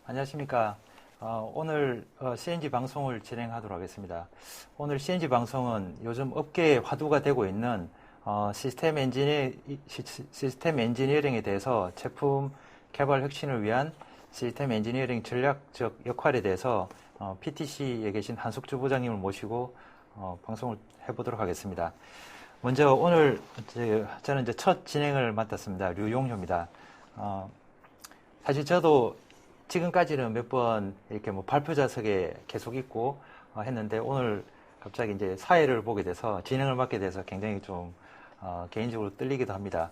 안녕하십니까. 오늘 CNG 방송을 진행하도록 하겠습니다. 오늘 CNG 방송은 요즘 업계에 화두가 되고 있는 시스템 엔지니어링에 대해서 제품 개발 혁신을 위한 시스템 엔지니어링 전략적 역할에 대해서 PTC에 계신 한석주 부장님을 모시고 방송을 해보도록 하겠습니다. 먼저 오늘 저는 이제 첫 진행을 맡았습니다. 류용효입니다. 사실 저도 지금까지는 몇 번 이렇게 뭐 발표 자석에 계속 있고 했는데 오늘 갑자기 이제 사회를 보게 돼서 진행을 맡게 돼서 굉장히 좀 개인적으로 떨리기도 합니다.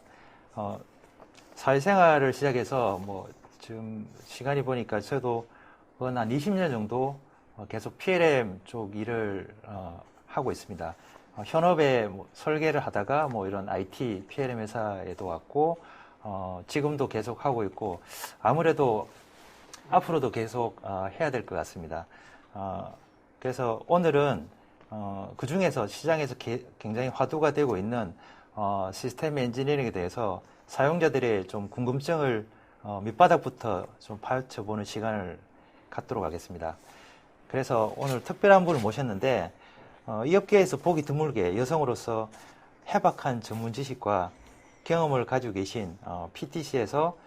사회생활을 시작해서 뭐 지금 시간이 보니까 저도 한 20년 정도 계속 PLM 쪽 일을 하고 있습니다. 현업에 뭐 설계를 하다가 뭐 이런 IT, PLM 회사에도 왔고 지금도 계속 하고 있고 아무래도 앞으로도 계속 해야 될 것 같습니다. 그래서 오늘은 그 중에서 시장에서 굉장히 화두가 되고 있는 시스템 엔지니어링에 대해서 사용자들의 좀 궁금증을 밑바닥부터 좀 파헤쳐보는 시간을 갖도록 하겠습니다. 그래서 오늘 특별한 분을 모셨는데 이 업계에서 보기 드물게 여성으로서 해박한 전문 지식과 경험을 가지고 계신 PTC에서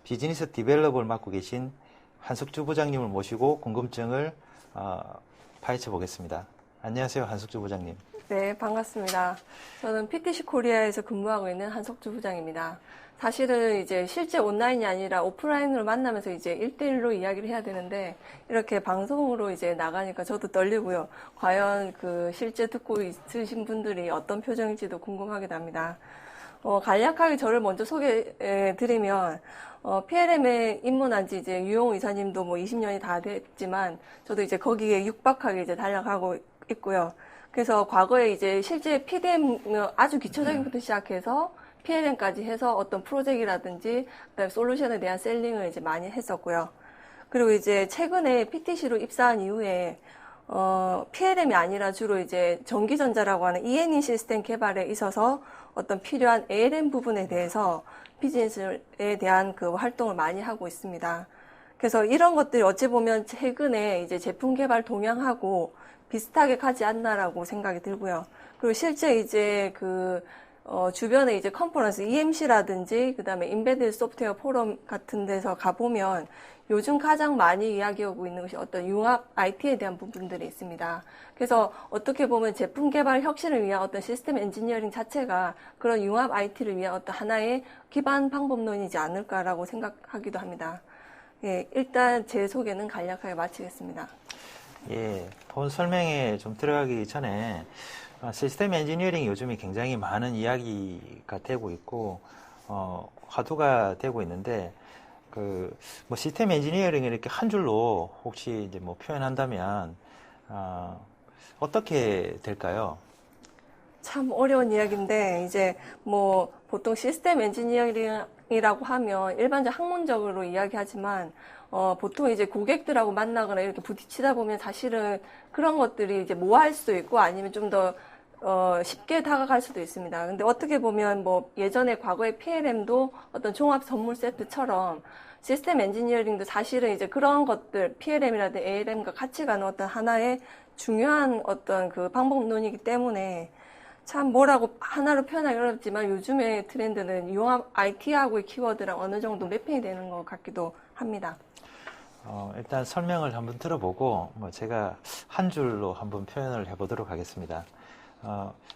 비즈니스 디벨롭을 맡고 계신 한석주 부장님을 모시고 궁금증을 파헤쳐 보겠습니다. 안녕하세요, 한석주 부장님. 네, 반갑습니다. 저는 PTC 코리아에서 근무하고 있는 한석주 부장입니다. 사실은 이제 실제 온라인이 아니라 오프라인으로 만나면서 이제 1대1로 이야기를 해야 되는데 이렇게 방송으로 이제 나가니까 저도 떨리고요. 과연 그 실제 듣고 있으신 분들이 어떤 표정일지도 궁금하기도 합니다. 간략하게 저를 먼저 소개해 드리면 PLM에 입문한 지 이제 유용호 이사님도 뭐 20년이 다 됐지만 저도 이제 거기에 육박하게 이제 달려가고 있고요. 그래서 과거에 이제 실제 PDM 아주 기초적인 것부터 시작해서 PLM까지 해서 어떤 프로젝트라든지 그다음에 솔루션에 대한 셀링을 이제 많이 했었고요. 그리고 이제 최근에 PTC로 입사한 이후에 PLM이 아니라 주로 이제 전기전자라고 하는 E&E 시스템 개발에 있어서 어떤 필요한 ALM 부분에 대해서 비즈니스에 대한 그 활동을 많이 하고 있습니다. 그래서 이런 것들이 어찌 보면 최근에 이제 제품 개발 동향하고 비슷하게 가지 않나라고 생각이 들고요. 그리고 실제 이제 주변에 이제 컨퍼런스, EMC라든지, 그 다음에 인베드 소프트웨어 포럼 같은 데서 가보면 요즘 가장 많이 이야기하고 있는 것이 어떤 융합 IT에 대한 부분들이 있습니다. 그래서 어떻게 보면 제품 개발 혁신을 위한 어떤 시스템 엔지니어링 자체가 그런 융합 IT를 위한 어떤 하나의 기반 방법론이지 않을까라고 생각하기도 합니다. 예, 일단 제 소개는 간략하게 마치겠습니다. 예, 본 설명에 좀 들어가기 전에 시스템 엔지니어링이 요즘에 굉장히 많은 이야기가 되고 있고 화두가 되고 있는데 뭐 시스템 엔지니어링을 이렇게 한 줄로 혹시 이제 뭐 표현한다면 어떻게 될까요? 참 어려운 이야기인데 이제 뭐 보통 시스템 엔지니어링이라고 하면 일반적 학문적으로 이야기하지만 보통 이제 고객들하고 만나거나 이렇게 부딪히다 보면 사실은 그런 것들이 이제 모호할 수도 있고 아니면 좀 더 쉽게 다가갈 수도 있습니다. 근데 어떻게 보면 뭐 예전에 과거의 PLM도 어떤 종합 선물 세트처럼 시스템 엔지니어링도 사실은 이제 그런 것들 PLM이라든지 ALM과 같이 가는 어떤 하나의 중요한 어떤 그 방법론이기 때문에 참 뭐라고 하나로 표현하기 어렵지만 요즘의 트렌드는 융합 IT하고의 키워드랑 어느 정도 매핑이 되는 것 같기도 합니다. 일단 설명을 한번 들어보고 뭐 제가 한 줄로 한번 표현을 해보도록 하겠습니다.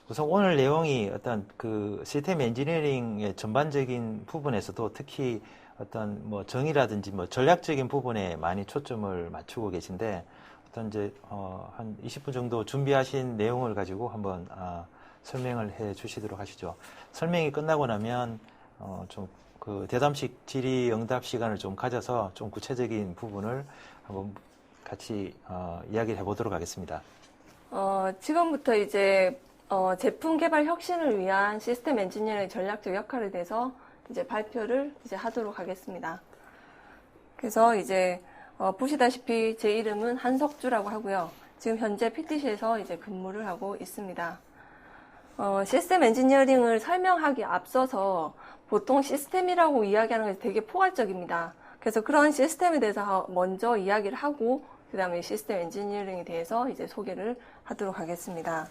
우선 오늘 내용이 어떤 그 시스템 엔지니어링의 전반적인 부분에서도 특히 어떤 뭐 정의라든지 뭐 전략적인 부분에 많이 초점을 맞추고 계신데 어떤 이제 한 20분 정도 준비하신 내용을 가지고 한번 설명을 해 주시도록 하시죠. 설명이 끝나고 나면 좀 그 대담식 질의응답 시간을 좀 가져서 좀 구체적인 부분을 한번 같이 이야기를 해보도록 하겠습니다. 지금부터 이제 제품 개발 혁신을 위한 시스템 엔지니어의 전략적 역할에 대해서 이제 발표를 이제 하도록 하겠습니다. 그래서 이제 보시다시피 제 이름은 한석주라고 하고요. 지금 현재 PTC에서 이제 근무를 하고 있습니다. 시스템 엔지니어링을 설명하기 앞서서 보통 시스템이라고 이야기하는 것이 되게 포괄적입니다. 그래서 그런 시스템에 대해서 먼저 이야기를 하고 그 다음에 시스템 엔지니어링에 대해서 이제 소개를 하도록 하겠습니다.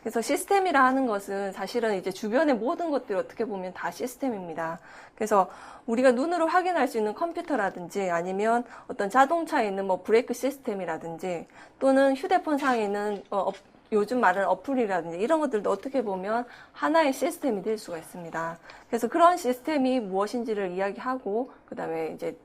그래서 시스템이라 하는 것은 사실은 이제 주변의 모든 것들이 어떻게 보면 다 시스템입니다. 그래서 우리가 눈으로 확인할 수 있는 컴퓨터라든지 아니면 어떤 자동차에 있는 뭐 브레이크 시스템이라든지 또는 휴대폰 상에 있는 요즘 말하는 어플이라든지 이런 것들도 어떻게 보면 하나의 시스템이 될 수가 있습니다. 그래서 그런 시스템이 무엇인지를 이야기하고 그 다음에 이제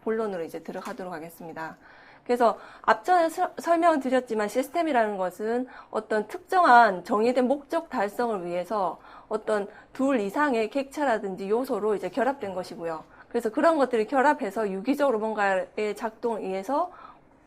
본론으로 이제 들어가도록 하겠습니다. 그래서 앞전에 설명을 드렸지만 시스템이라는 것은 어떤 특정한 정의된 목적 달성을 위해서 어떤 둘 이상의 객체라든지 요소로 이제 결합된 것이고요. 그래서 그런 것들이 결합해서 유기적으로 뭔가의 작동에 의해서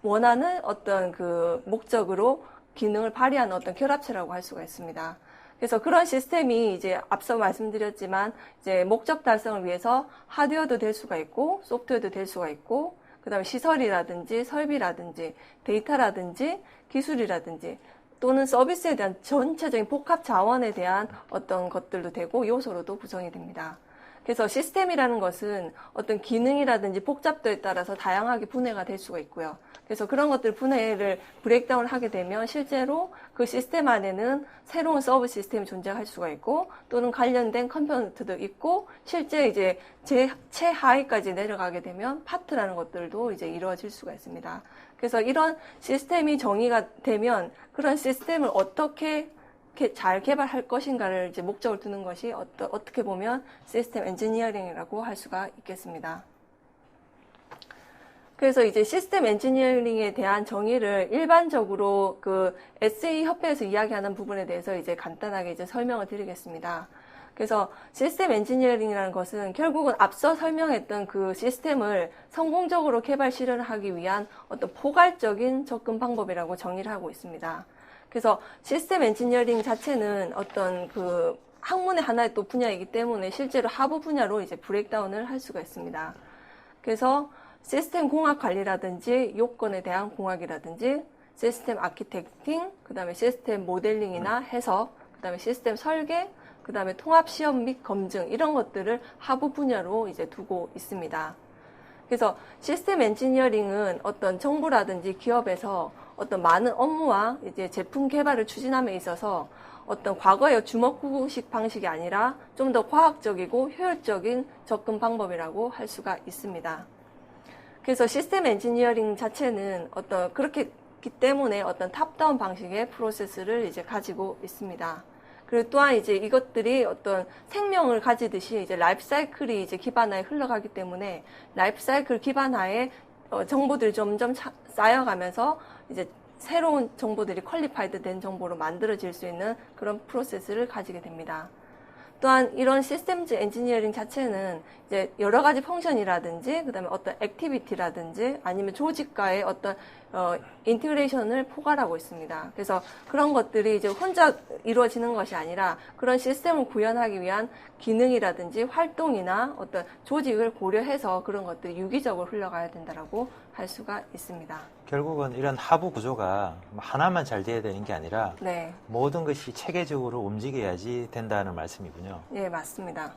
원하는 어떤 그 목적으로 기능을 발휘하는 어떤 결합체라고 할 수가 있습니다. 그래서 그런 시스템이 이제 앞서 말씀드렸지만 이제 목적 달성을 위해서 하드웨어도 될 수가 있고 소프트웨어도 될 수가 있고 그다음에 시설이라든지 설비라든지 데이터라든지 기술이라든지 또는 서비스에 대한 전체적인 복합 자원에 대한 어떤 것들도 되고 요소로도 구성이 됩니다. 그래서 시스템이라는 것은 어떤 기능이라든지 복잡도에 따라서 다양하게 분해가 될 수가 있고요. 그래서 그런 것들 분해를 브레이크다운을 하게 되면 실제로 그 시스템 안에는 새로운 서브 시스템이 존재할 수가 있고 또는 관련된 컴포넌트도 있고 실제 이제 최하위까지 내려가게 되면 파트라는 것들도 이제 이루어질 수가 있습니다. 그래서 이런 시스템이 정의가 되면 그런 시스템을 어떻게 잘 개발할 것인가를 이제 목적을 두는 것이 어떻게 보면 시스템 엔지니어링이라고 할 수가 있겠습니다. 그래서 이제 시스템 엔지니어링에 대한 정의를 일반적으로 그 SE 협회에서 이야기하는 부분에 대해서 이제 간단하게 이제 설명을 드리겠습니다. 그래서 시스템 엔지니어링이라는 것은 결국은 앞서 설명했던 그 시스템을 성공적으로 개발 실현하기 위한 어떤 포괄적인 접근 방법이라고 정의를 하고 있습니다. 그래서 시스템 엔지니어링 자체는 어떤 그 학문의 하나의 또 분야이기 때문에 실제로 하부 분야로 이제 브레이크다운을 할 수가 있습니다. 그래서 시스템 공학 관리라든지 요건에 대한 공학이라든지 시스템 아키텍팅, 그 다음에 시스템 모델링이나 해석, 그 다음에 시스템 설계, 그 다음에 통합 시험 및 검증 이런 것들을 하부 분야로 이제 두고 있습니다. 그래서 시스템 엔지니어링은 어떤 정부라든지 기업에서 어떤 많은 업무와 이제 제품 개발을 추진함에 있어서 어떤 과거의 주먹구구식 방식이 아니라 좀 더 과학적이고 효율적인 접근 방법이라고 할 수가 있습니다. 그래서 시스템 엔지니어링 자체는 어떤 그렇기 때문에 어떤 탑다운 방식의 프로세스를 이제 가지고 있습니다. 그리고 또한 이제 이것들이 어떤 생명을 가지듯이 이제 라이프 사이클이 이제 기반하에 흘러가기 때문에 라이프 사이클 기반하에 정보들이 점점 쌓여가면서 이제 새로운 정보들이 퀄리파이드 된 정보로 만들어질 수 있는 그런 프로세스를 가지게 됩니다. 또한 이런 시스템즈 엔지니어링 자체는 이제 여러 가지 펑션이라든지 그다음에 어떤 액티비티라든지 아니면 조직과의 어떤 인티그레이션을 포괄하고 있습니다. 그래서 그런 것들이 이제 혼자 이루어지는 것이 아니라 그런 시스템을 구현하기 위한 기능이라든지 활동이나 어떤 조직을 고려해서 그런 것들이 유기적으로 흘러가야 된다라고 할 수가 있습니다. 결국은 이런 하부 구조가 하나만 잘 돼야 되는 게 아니라 네. 모든 것이 체계적으로 움직여야지 된다는 말씀이군요. 네, 맞습니다.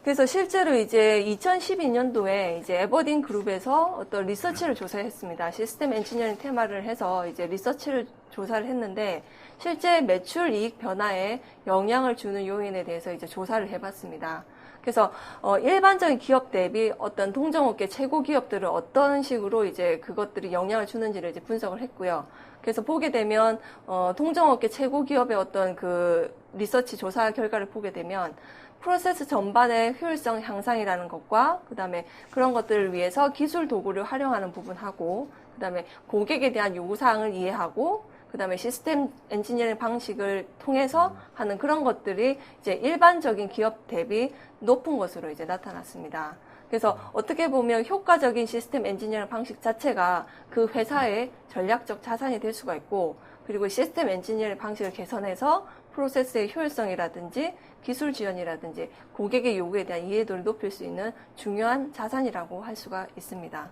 그래서 실제로 이제 2012년도에 이제 에버딘 그룹에서 어떤 리서치를 조사했습니다. 시스템 엔지니어링 테마를 해서 이제 리서치를 조사를 했는데 실제 매출 이익 변화에 영향을 주는 요인에 대해서 이제 조사를 해봤습니다. 그래서 일반적인 기업 대비 어떤 동종업계 최고 기업들을 어떤 식으로 이제 그것들이 영향을 주는지를 이제 분석을 했고요. 그래서 보게 되면 동종업계 최고 기업의 어떤 그 리서치 조사 결과를 보게 되면 프로세스 전반의 효율성 향상이라는 것과 그다음에 그런 것들을 위해서 기술 도구를 활용하는 부분하고 그다음에 고객에 대한 요구사항을 이해하고 그다음에 시스템 엔지니어링 방식을 통해서 하는 그런 것들이 이제 일반적인 기업 대비 높은 것으로 이제 나타났습니다. 그래서 어떻게 보면 효과적인 시스템 엔지니어링 방식 자체가 그 회사의 전략적 자산이 될 수가 있고 그리고 시스템 엔지니어링 방식을 개선해서 프로세스의 효율성이라든지 기술 지원이라든지 고객의 요구에 대한 이해도를 높일 수 있는 중요한 자산이라고 할 수가 있습니다.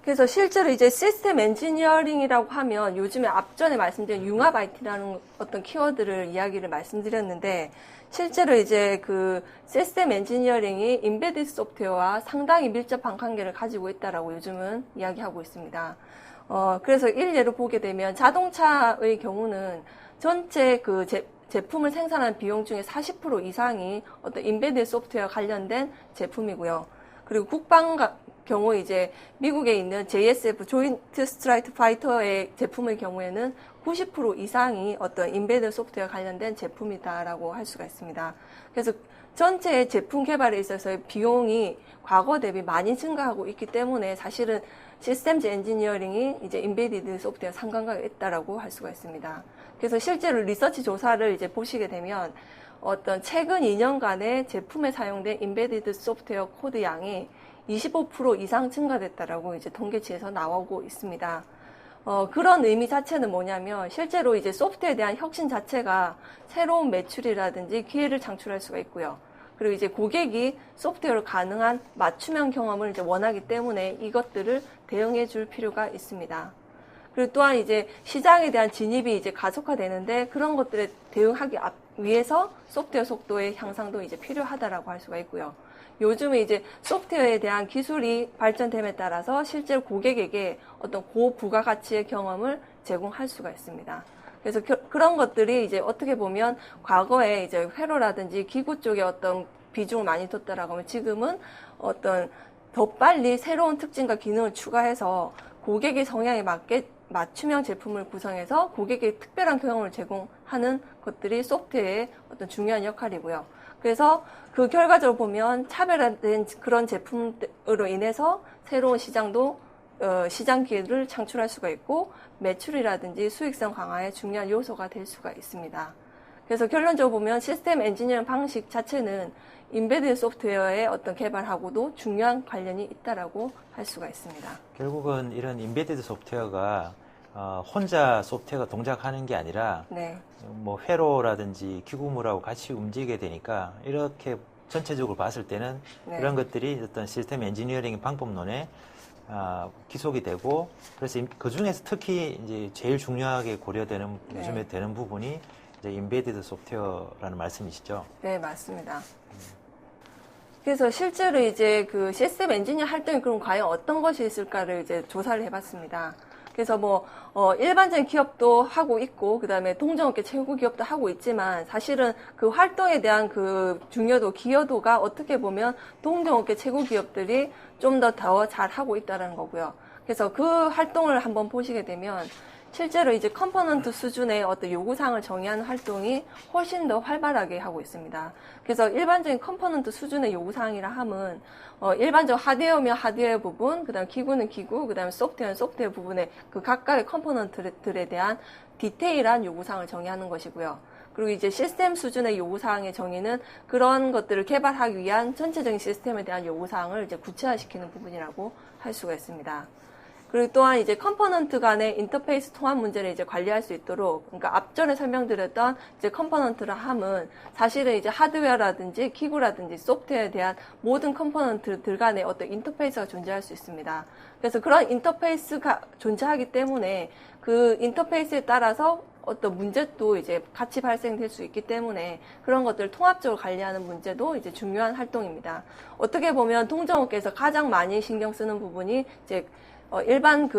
그래서 실제로 이제 시스템 엔지니어링이라고 하면 요즘에 앞전에 말씀드린 융합 IT라는 어떤 키워드를 이야기를 말씀드렸는데 실제로 이제 그 시스템 엔지니어링이 인베디드 소프트웨어와 상당히 밀접한 관계를 가지고 있다라고 요즘은 이야기하고 있습니다. 그래서 일례로 보게 되면 자동차의 경우는 전체 그 제품을 생산하는 비용 중에 40% 이상이 어떤 인베디드 소프트웨어 관련된 제품이고요. 그리고 국방 경우 이제 미국에 있는 JSF 조인트 스트라이크 파이터의 제품의 경우에는 90% 이상이 어떤 인베디드 소프트웨어 관련된 제품이다라고 할 수가 있습니다. 그래서 전체 제품 개발에 있어서의 비용이 과거 대비 많이 증가하고 있기 때문에 사실은 시스템즈 엔지니어링이 이제 인베디드 소프트웨어 상관관계가 있다라고 할 수가 있습니다. 그래서 실제로 리서치 조사를 이제 보시게 되면 어떤 최근 2년간의 제품에 사용된 인베디드 소프트웨어 코드 양이 25% 이상 증가됐다라고 이제 통계치에서 나오고 있습니다. 그런 의미 자체는 뭐냐면 실제로 이제 소프트웨어에 대한 혁신 자체가 새로운 매출이라든지 기회를 창출할 수가 있고요. 그리고 이제 고객이 소프트웨어로 가능한 맞춤형 경험을 이제 원하기 때문에 이것들을 대응해 줄 필요가 있습니다. 그리고 또한 이제 시장에 대한 진입이 이제 가속화되는데 그런 것들에 대응하기 위해서 소프트웨어 속도의 향상도 이제 필요하다라고 할 수가 있고요. 요즘에 이제 소프트웨어에 대한 기술이 발전됨에 따라서 실제로 고객에게 어떤 고부가가치의 경험을 제공할 수가 있습니다. 그래서 그런 것들이 이제 어떻게 보면 과거에 이제 회로라든지 기구 쪽에 어떤 비중을 많이 뒀다라고 하면 지금은 어떤 더 빨리 새로운 특징과 기능을 추가해서 고객의 성향에 맞게 맞춤형 제품을 구성해서 고객에게 특별한 경험을 제공하는 것들이 소프트웨어의 어떤 중요한 역할이고요. 그래서 그 결과적으로 보면 차별화된 그런 제품으로 인해서 새로운 시장 기회를 창출할 수가 있고 매출이라든지 수익성 강화의 중요한 요소가 될 수가 있습니다. 그래서 결론적으로 보면 시스템 엔지니어링 방식 자체는 인베디드 소프트웨어의 어떤 개발하고도 중요한 관련이 있다라고 할 수가 있습니다. 결국은 이런 인베디드 소프트웨어가 혼자 소프트웨어가 동작하는 게 아니라 네. 뭐 회로라든지 기구물하고 같이 움직이게 되니까 이렇게 전체적으로 봤을 때는 네. 이런 것들이 어떤 시스템 엔지니어링 방법론에 기속이 되고 그래서 그 중에서 특히 이제 제일 중요하게 고려되는 네. 요즘에 되는 부분이 이제 인베디드 소프트웨어라는 말씀이시죠? 네, 맞습니다. 그래서 실제로 이제 그 시스템 엔지니어 활동이 그럼 과연 어떤 것이 있을까를 이제 조사를 해봤습니다. 그래서 뭐 일반적인 기업도 하고 있고 그다음에 동종업계 최고 기업도 하고 있지만 사실은 그 활동에 대한 그 중요도 기여도가 어떻게 보면 동종업계 최고 기업들이 좀 더 잘 하고 있다는 거고요. 그래서 그 활동을 한번 보시게 되면 실제로 이제 컴포넌트 수준의 어떤 요구사항을 정의하는 활동이 훨씬 더 활발하게 하고 있습니다. 그래서 일반적인 컴포넌트 수준의 요구사항이라 함은 일반적 하드웨어면 하드웨어 부분, 그다음 기구는 기구, 그다음 소프트웨어는 소프트웨어 부분의 그 각각의 컴포넌트들에 대한 디테일한 요구사항을 정의하는 것이고요. 그리고 이제 시스템 수준의 요구사항의 정의는 그런 것들을 개발하기 위한 전체적인 시스템에 대한 요구사항을 이제 구체화시키는 부분이라고 할 수가 있습니다. 그리고 또한 이제 컴포넌트 간의 인터페이스 통합 문제를 이제 관리할 수 있도록, 그러니까 앞전에 설명드렸던 이제 컴포넌트라 함은 사실은 이제 하드웨어라든지 기구라든지 소프트웨어에 대한 모든 컴포넌트들 간의 어떤 인터페이스가 존재할 수 있습니다. 그래서 그런 인터페이스가 존재하기 때문에 그 인터페이스에 따라서 어떤 문제도 이제 같이 발생될 수 있기 때문에 그런 것들을 통합적으로 관리하는 문제도 이제 중요한 활동입니다. 어떻게 보면 동종업계에서 가장 많이 신경 쓰는 부분이 이제 일반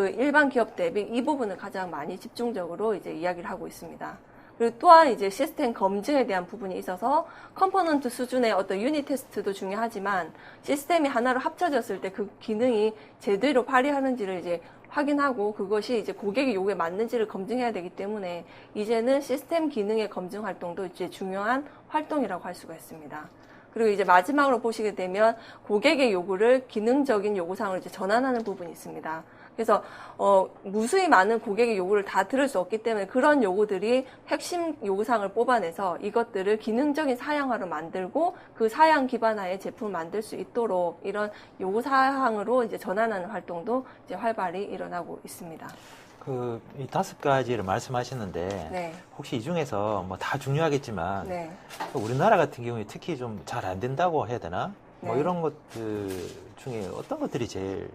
기업 대비 이 부분을 가장 많이 집중적으로 이제 이야기를 하고 있습니다. 그리고 또한 이제 시스템 검증에 대한 부분이 있어서 컴포넌트 수준의 어떤 유닛 테스트도 중요하지만 시스템이 하나로 합쳐졌을 때 그 기능이 제대로 발휘하는지를 이제 확인하고 그것이 이제 고객의 요구에 맞는지를 검증해야 되기 때문에 이제는 시스템 기능의 검증 활동도 이제 중요한 활동이라고 할 수가 있습니다. 그리고 이제 마지막으로 보시게 되면 고객의 요구를 기능적인 요구사항으로 이제 전환하는 부분이 있습니다. 그래서 무수히 많은 고객의 요구를 다 들을 수 없기 때문에 그런 요구들이 핵심 요구사항을 뽑아내서 이것들을 기능적인 사양화로 만들고 그 사양 기반하에 제품을 만들 수 있도록 이런 요구사항으로 이제 전환하는 활동도 이제 활발히 일어나고 있습니다. 이 5가지를 말씀하셨는데 네. 혹시 이 중에서 뭐 다 중요하겠지만 네. 우리나라 같은 경우에 특히 좀 잘 안 된다고 해야 되나? 뭐 네. 이런 것들 중에 어떤 것들이 제일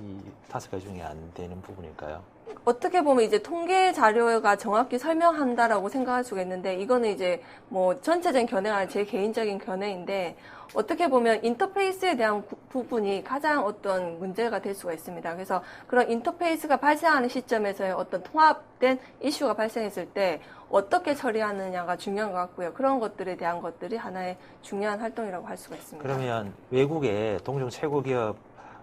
이 5가지 중에 안 되는 부분일까요? 어떻게 보면 이제 통계 자료가 정확히 설명한다라고 생각할 수가 있는데, 이거는 이제 뭐 전체적인 견해가 아니라 제 개인적인 견해인데, 어떻게 보면 인터페이스에 대한 부분이 가장 어떤 문제가 될 수가 있습니다. 그래서 그런 인터페이스가 발생하는 시점에서의 어떤 통합된 이슈가 발생했을 때 어떻게 처리하느냐가 중요한 것 같고요. 그런 것들에 대한 것들이 하나의 중요한 활동이라고 할 수가 있습니다. 그러면 외국의 동종 최고 기업,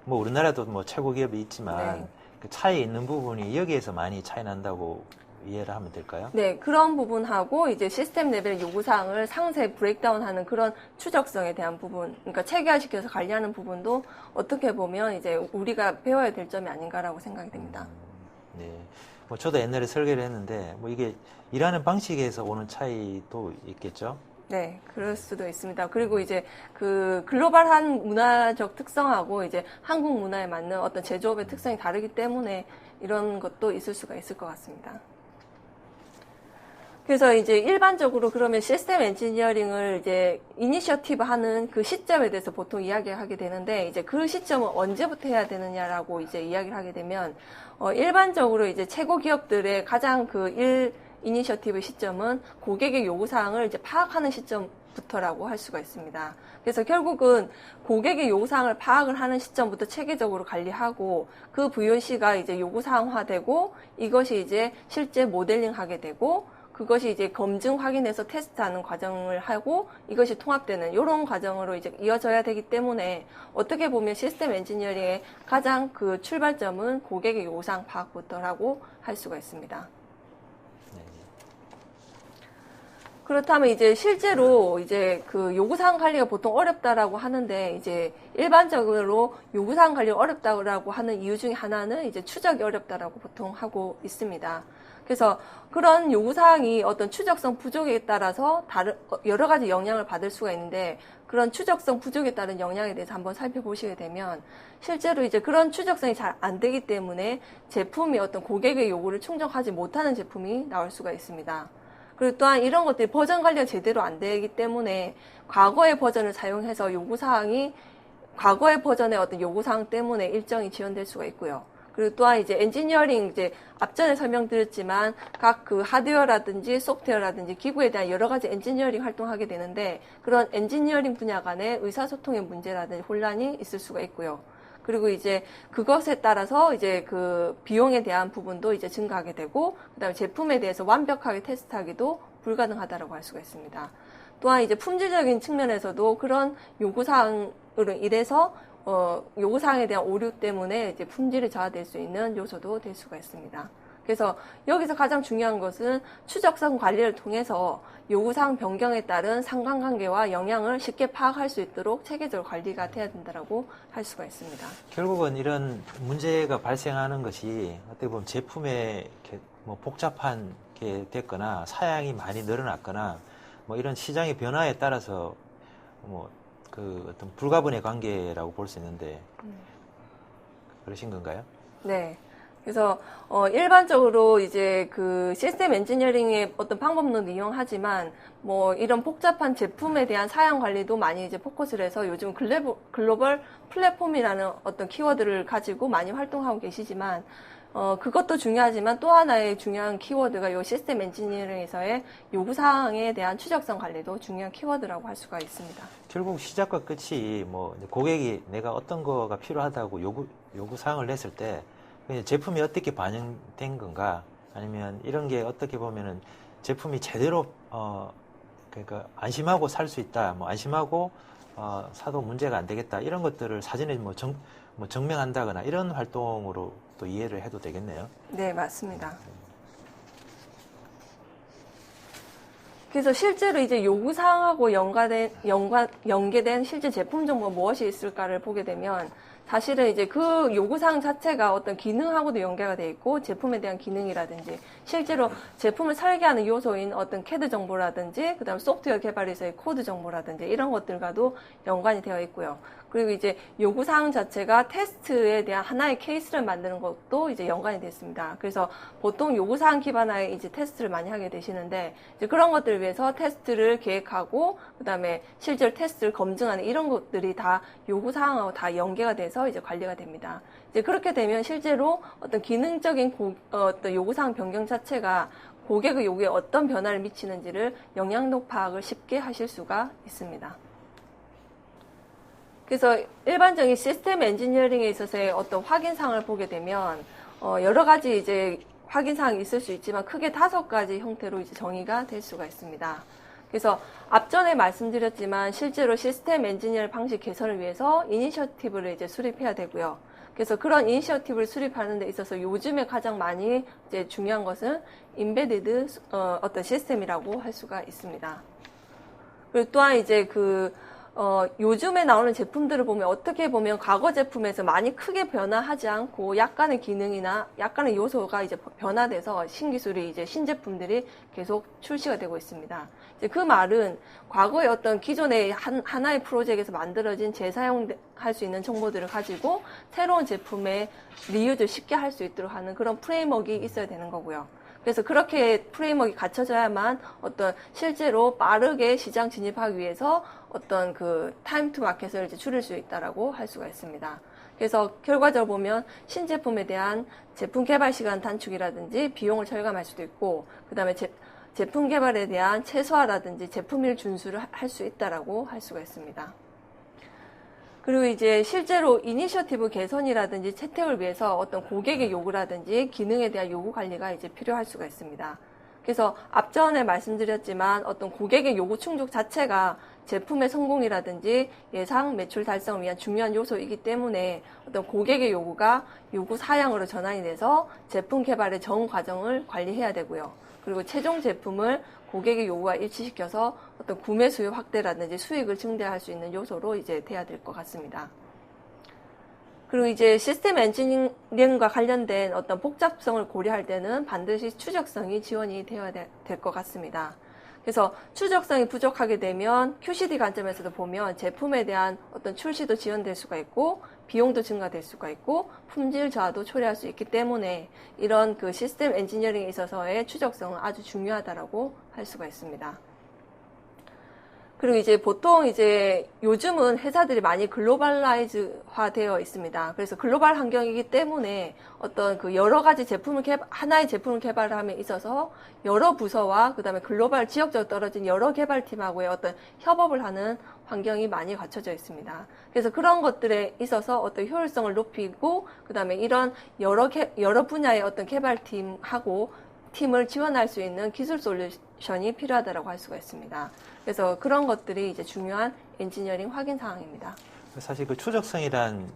뭐 우리나라도 뭐 최고 기업이 있지만 네. 그 차이 있는 부분이 여기에서 많이 차이 난다고 이해를 하면 될까요? 네, 그런 부분하고 이제 시스템 레벨의 요구사항을 상세 브레이크다운하는 그런 추적성에 대한 부분, 그러니까 체계화시켜서 관리하는 부분도 어떻게 보면 이제 우리가 배워야 될 점이 아닌가라고 생각이 됩니다. 네. 뭐 저도 옛날에 설계를 했는데 뭐 이게 일하는 방식에서 오는 차이도 있겠죠? 네, 그럴 수도 있습니다. 그리고 이제 그 글로벌한 문화적 특성하고 이제 한국 문화에 맞는 어떤 제조업의 특성이 다르기 때문에 이런 것도 있을 수가 있을 것 같습니다. 그래서 이제 일반적으로 그러면 시스템 엔지니어링을 이제 이니셔티브 하는 그 시점에 대해서 보통 이야기를 하게 되는데, 이제 그 시점은 언제부터 해야 되느냐라고 이제 이야기를 하게 되면, 일반적으로 이제 최고 기업들의 가장 이니셔티브 시점은 고객의 요구사항을 이제 파악하는 시점부터라고 할 수가 있습니다. 그래서 결국은 고객의 요구사항을 파악을 하는 시점부터 체계적으로 관리하고, 그 VOC가 이제 요구사항화되고, 이것이 이제 실제 모델링 하게 되고, 그것이 이제 검증 확인해서 테스트하는 과정을 하고, 이것이 통합되는 이런 과정으로 이제 이어져야 되기 때문에, 어떻게 보면 시스템 엔지니어링의 가장 그 출발점은 고객의 요구사항 파악부터라고 할 수가 있습니다. 그렇다면 이제 실제로 이제 그 요구사항 관리가 보통 어렵다라고 하는데, 이제 일반적으로 요구사항 관리가 어렵다고 하는 이유 중에 하나는 이제 추적이 어렵다라고 보통 하고 있습니다. 그래서 그런 요구사항이 어떤 추적성 부족에 따라서 여러 가지 영향을 받을 수가 있는데, 그런 추적성 부족에 따른 영향에 대해서 한번 살펴보시게 되면, 실제로 이제 그런 추적성이 잘 안 되기 때문에 제품이 어떤 고객의 요구를 충족하지 못하는 제품이 나올 수가 있습니다. 그리고 또한 이런 것들이 버전 관리가 제대로 안 되기 때문에 과거의 버전을 사용해서 과거의 버전의 어떤 요구사항 때문에 일정이 지연될 수가 있고요. 그리고 또한 이제 엔지니어링, 이제 앞전에 설명드렸지만 각 그 하드웨어라든지 소프트웨어라든지 기구에 대한 여러 가지 엔지니어링 활동하게 되는데, 그런 엔지니어링 분야 간의 의사소통의 문제라든지 혼란이 있을 수가 있고요. 그리고 이제 그것에 따라서 이제 그 비용에 대한 부분도 이제 증가하게 되고, 그다음에 제품에 대해서 완벽하게 테스트하기도 불가능하다라고 할 수가 있습니다. 또한 이제 품질적인 측면에서도 그런 요구사항으로 인해서 요구사항에 대한 오류 때문에 이제 품질이 저하될 수 있는 요소도 될 수가 있습니다. 그래서 여기서 가장 중요한 것은 추적성 관리를 통해서 요구사항 변경에 따른 상관관계와 영향을 쉽게 파악할 수 있도록 체계적으로 관리가 돼야 된다고 할 수가 있습니다. 결국은 이런 문제가 발생하는 것이 어떻게 보면 제품에 이렇게 뭐 복잡한 게 됐거나 사양이 많이 늘어났거나 뭐 이런 시장의 변화에 따라서 뭐 그 어떤 불가분의 관계라고 볼 수 있는데 그러신 건가요? 네. 그래서 일반적으로 이제 그 시스템 엔지니어링의 어떤 방법론을 이용하지만, 뭐 이런 복잡한 제품에 대한 사양 관리도 많이 이제 포커스를 해서 요즘 글로벌 플랫폼이라는 어떤 키워드를 가지고 많이 활동하고 계시지만, 그것도 중요하지만 또 하나의 중요한 키워드가 이 시스템 엔지니어링에서의 요구사항에 대한 추적성 관리도 중요한 키워드라고 할 수가 있습니다. 결국 시작과 끝이 뭐 고객이 내가 어떤 거가 필요하다고 요구사항을 냈을 때 제품이 어떻게 반영된 건가, 아니면 이런 게 어떻게 보면은 제품이 제대로 그러니까 안심하고 살 수 있다, 뭐 안심하고 사도 문제가 안 되겠다, 이런 것들을 사전에 뭐 증명한다거나 이런 활동으로 또 이해를 해도 되겠네요. 네, 맞습니다. 그래서 실제로 이제 요구사항하고 연계된 실제 제품 정보가 무엇이 있을까를 보게 되면, 사실은 이제 그 요구사항 자체가 어떤 기능하고도 연계가 돼 있고, 제품에 대한 기능이라든지 실제로 제품을 설계하는 요소인 어떤 CAD 정보라든지 그다음 소프트웨어 개발에서의 코드 정보라든지 이런 것들과도 연관이 되어 있고요. 그리고 이제 요구사항 자체가 테스트에 대한 하나의 케이스를 만드는 것도 이제 연관이 됐습니다. 그래서 보통 요구사항 기반의 이제 테스트를 많이 하게 되시는데, 이제 그런 것들을 위해서 테스트를 계획하고, 그 다음에 실제로 테스트를 검증하는 이런 것들이 다 요구사항하고 다 연계가 돼서 이제 관리가 됩니다. 이제 그렇게 되면 실제로 어떤 기능적인 어떤 요구사항 변경 자체가 고객의 요구에 어떤 변화를 미치는지를 영향도 파악을 쉽게 하실 수가 있습니다. 그래서 일반적인 시스템 엔지니어링에 있어서의 어떤 확인사항을 보게 되면 여러 가지 이제 확인사항이 있을 수 있지만 크게 5가지 형태로 이제 정의가 될 수가 있습니다. 그래서 앞전에 말씀드렸지만 실제로 시스템 엔지니어 방식 개선을 위해서 이니셔티브를 이제 수립해야 되고요. 그래서 그런 이니셔티브를 수립하는 데 있어서 요즘에 가장 많이 이제 중요한 것은 인베디드 어떤 시스템이라고 할 수가 있습니다. 그리고 또한 이제 요즘에 나오는 제품들을 보면 어떻게 보면 과거 제품에서 많이 크게 변화하지 않고 약간의 기능이나 약간의 요소가 이제 변화돼서 신기술이 이제 신제품들이 계속 출시가 되고 있습니다. 이제 그 말은 과거의 어떤 기존의 하나의 프로젝트에서 만들어진 재사용할 수 있는 정보들을 가지고 새로운 제품에 리유즈를 쉽게 할 수 있도록 하는 그런 프레임워크가 있어야 되는 거고요. 그래서 그렇게 프레임워크가 갖춰져야만 어떤 실제로 빠르게 시장 진입하기 위해서 어떤 타임 투 마켓을 이제 줄일 수 있다라고 할 수가 있습니다. 그래서 결과적으로 보면 신제품에 대한 제품 개발 시간 단축이라든지 비용을 절감할 수도 있고, 그 다음에 제품 개발에 대한 최소화라든지 제품일 준수를 할 수 있다라고 할 수가 있습니다. 그리고 이제 실제로 이니셔티브 개선이라든지 채택을 위해서 어떤 고객의 요구라든지 기능에 대한 요구 관리가 이제 필요할 수가 있습니다. 그래서 앞전에 말씀드렸지만 어떤 고객의 요구 충족 자체가 제품의 성공이라든지 예상 매출 달성을 위한 중요한 요소이기 때문에 어떤 고객의 요구가 요구 사양으로 전환이 돼서 제품 개발의 전 과정을 관리해야 되고요. 그리고 최종 제품을 고객의 요구와 일치시켜서 어떤 구매 수요 확대라든지 수익을 증대할 수 있는 요소로 이제 돼야 될 것 같습니다. 그리고 이제 시스템 엔지니어링과 관련된 어떤 복잡성을 고려할 때는 반드시 추적성이 지원이 되어야 될 것 같습니다. 그래서 추적성이 부족하게 되면 QCD 관점에서도 보면 제품에 대한 어떤 출시도 지연될 수가 있고 비용도 증가될 수가 있고 품질 저하도 초래할 수 있기 때문에 이런 시스템 엔지니어링에 있어서의 추적성은 아주 중요하다라고 할 수가 있습니다. 그리고 이제 보통 이제 요즘은 회사들이 많이 글로벌라이즈화 되어 있습니다. 그래서 글로벌 환경이기 때문에 어떤 여러 가지 하나의 제품을 개발함에 있어서 여러 부서와 그다음에 글로벌 지역적으로 떨어진 여러 개발팀하고의 어떤 협업을 하는 환경이 많이 갖춰져 있습니다. 그래서 그런 것들에 있어서 어떤 효율성을 높이고 그다음에 이런 여러 분야의 어떤 개발팀하고 팀을 지원할 수 있는 기술 솔루션이 필요하다고 할 수가 있습니다. 그래서 그런 것들이 이제 중요한 엔지니어링 확인 사항입니다. 사실 추적성이란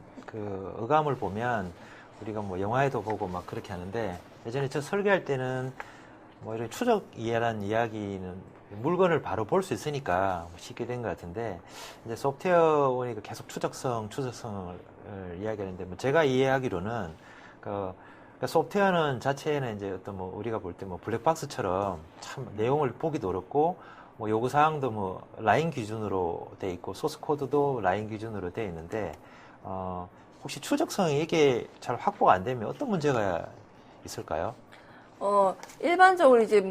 어감을 보면 우리가 영화에도 보고 막 그렇게 하는데 예전에 저 설계할 때는 이런 추적 이해라는 이야기는 물건을 바로 볼 수 있으니까 쉽게 된 것 같은데 이제 소프트웨어 보니까 계속 추적성을 이야기하는데 제가 이해하기로는 소프트웨어는 자체는 이제 어떤 우리가 볼 때 블랙박스처럼 참 내용을 보기도 어렵고 요구사항도 라인 기준으로 돼 있고 소스 코드도 라인 기준으로 돼 있는데 혹시 추적성이 이게 잘 확보가 안 되면 어떤 문제가 있을까요? 일반적으로 이제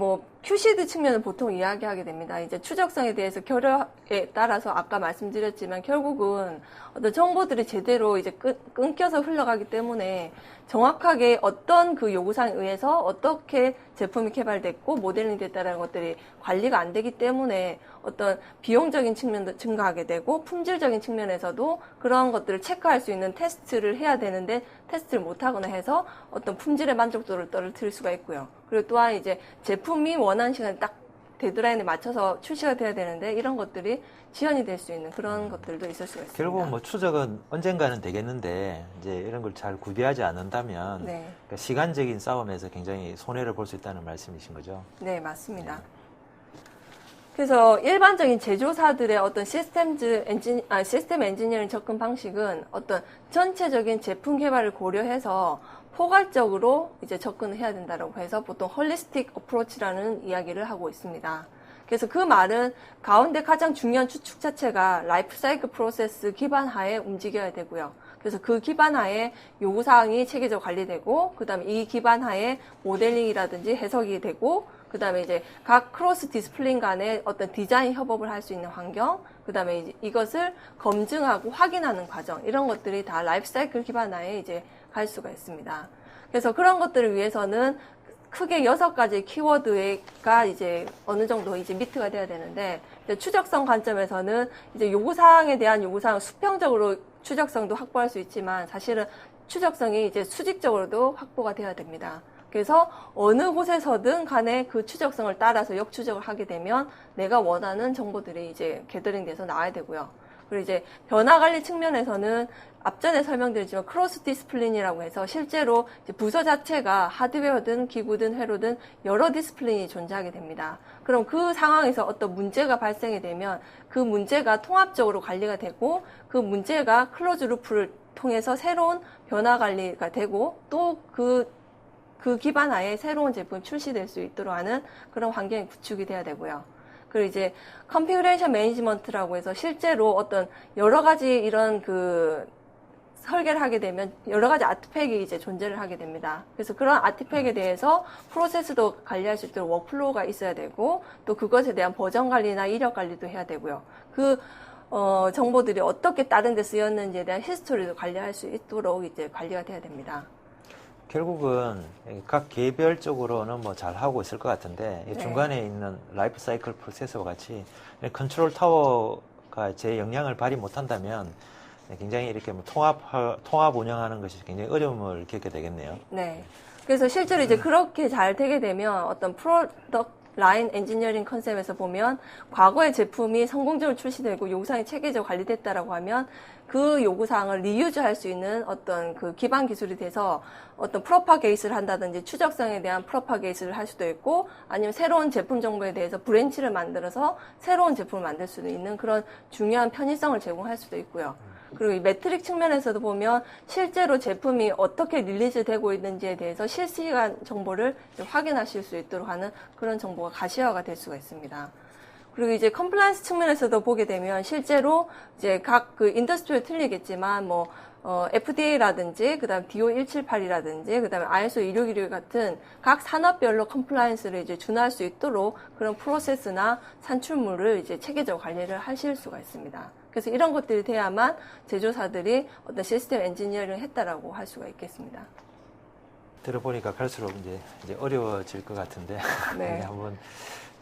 QCD 측면을 보통 이야기하게 됩니다. 이제 추적성에 대해서 결여에 따라서 아까 말씀드렸지만 결국은 어떤 정보들이 제대로 이제 끊겨서 흘러가기 때문에 정확하게 어떤 요구사항에 의해서 어떻게 제품이 개발됐고 모델링 됐다는 것들이 관리가 안 되기 때문에 어떤 비용적인 측면도 증가하게 되고 품질적인 측면에서도 그런 것들을 체크할 수 있는 테스트를 해야 되는데 테스트를 못하거나 해서 어떤 품질의 만족도를 떨어뜨릴 수가 있고요. 그리고 또한 이제 제품이 원하는 시간에 딱 데드라인에 맞춰서 출시가 돼야 되는데 이런 것들이 지연이 될 수 있는 그런 것들도 있을 수가 있습니다. 결국은 추적은 언젠가는 되겠는데 이제 이런 걸 잘 구비하지 않는다면 네. 그러니까 시간적인 싸움에서 굉장히 손해를 볼 수 있다는 말씀이신 거죠? 네, 맞습니다. 그래서 일반적인 제조사들의 어떤 시스템 엔지니어링 접근 방식은 어떤 전체적인 제품 개발을 고려해서 포괄적으로 이제 접근을 해야 된다고 해서 보통 홀리스틱 어프로치라는 이야기를 하고 있습니다. 그래서 그 말은 가운데 가장 중요한 추측 자체가 라이프 사이클 프로세스 기반 하에 움직여야 되고요. 그래서 그 기반 하에 요구사항이 체계적으로 관리되고, 그 다음에 이 기반 하에 모델링이라든지 해석이 되고, 그 다음에 이제 각 크로스 디스플린 간의 어떤 디자인 협업을 할 수 있는 환경, 그 다음에 이것을 검증하고 확인하는 과정, 이런 것들이 다 라이프 사이클 기반 하에 이제 갈 수가 있습니다. 그래서 그런 것들을 위해서는 크게 6가지 키워드가 이제 어느 정도 이제 미트가 돼야 되는데, 이제 추적성 관점에서는 이제 요구사항에 대한 요구사항 수평적으로 추적성도 확보할 수 있지만, 사실은 추적성이 이제 수직적으로도 확보가 돼야 됩니다. 그래서 어느 곳에서든 간에 그 추적성을 따라서 역추적을 하게 되면 내가 원하는 정보들이 이제 게더링 돼서 나와야 되고요. 그리고 이제 변화 관리 측면에서는 앞전에 설명드렸지만 크로스 디스플린이라고 해서 실제로 이제 부서 자체가 하드웨어든 기구든 회로든 여러 디스플린이 존재하게 됩니다. 그럼 그 상황에서 어떤 문제가 발생이 되면 그 문제가 통합적으로 관리가 되고, 그 문제가 클로즈 루프를 통해서 새로운 변화 관리가 되고, 또 그 기반 하에 새로운 제품이 출시될 수 있도록 하는 그런 환경이 구축이 돼야 되고요. 그리고 이제 컨피그레이션 매니지먼트라고 해서 실제로 어떤 여러 가지 이런 그 설계를 하게 되면 여러 가지 아티팩이 이제 존재를 하게 됩니다. 그래서 그런 아티팩에 대해서 프로세스도 관리할 수 있도록 워크플로우가 있어야 되고, 또 그것에 대한 버전 관리나 이력 관리도 해야 되고요. 정보들이 어떻게 다른 데 쓰였는지에 대한 히스토리도 관리할 수 있도록 이제 관리가 돼야 됩니다. 결국은 각 개별적으로는 뭐 잘 하고 있을 것 같은데, 네. 중간에 있는 라이프 사이클 프로세서와 같이 컨트롤 타워가 제 영향을 발휘 못한다면 굉장히 이렇게 뭐 통합 운영하는 것이 굉장히 어려움을 겪게 되겠네요. 네. 그래서 실제로 이제 그렇게 잘 되게 되면 어떤 프로덕트 라인 엔지니어링 컨셉에서 보면 과거의 제품이 성공적으로 출시되고 요구사항이 체계적으로 관리됐다라고 하면 그 요구사항을 리유즈할 수 있는 어떤 그 기반 기술이 돼서 어떤 프로파게이트를 한다든지 추적성에 대한 프로파게이트를 할 수도 있고, 아니면 새로운 제품 정보에 대해서 브랜치를 만들어서 새로운 제품을 만들 수도 있는 그런 중요한 편의성을 제공할 수도 있고요. 그리고 이 매트릭 측면에서도 보면 실제로 제품이 어떻게 릴리즈 되고 있는지에 대해서 실시간 정보를 확인하실 수 있도록 하는 그런 정보가 가시화가 될 수가 있습니다. 그리고 이제 컴플라이언스 측면에서도 보게 되면 실제로 이제 각 그 인더스트리에 틀리겠지만 뭐 FDA라든지 그다음 DO178이라든지 그다음에 ISO 261 같은 각 산업별로 컴플라이언스를 이제 준할 수 있도록 그런 프로세스나 산출물을 이제 체계적으로 관리를 하실 수가 있습니다. 그래서 이런 것들이 돼야만 제조사들이 어떤 시스템 엔지니어링을 했다라고 할 수가 있겠습니다. 들어보니까 갈수록 이제 어려워질 것 같은데, 네. 한번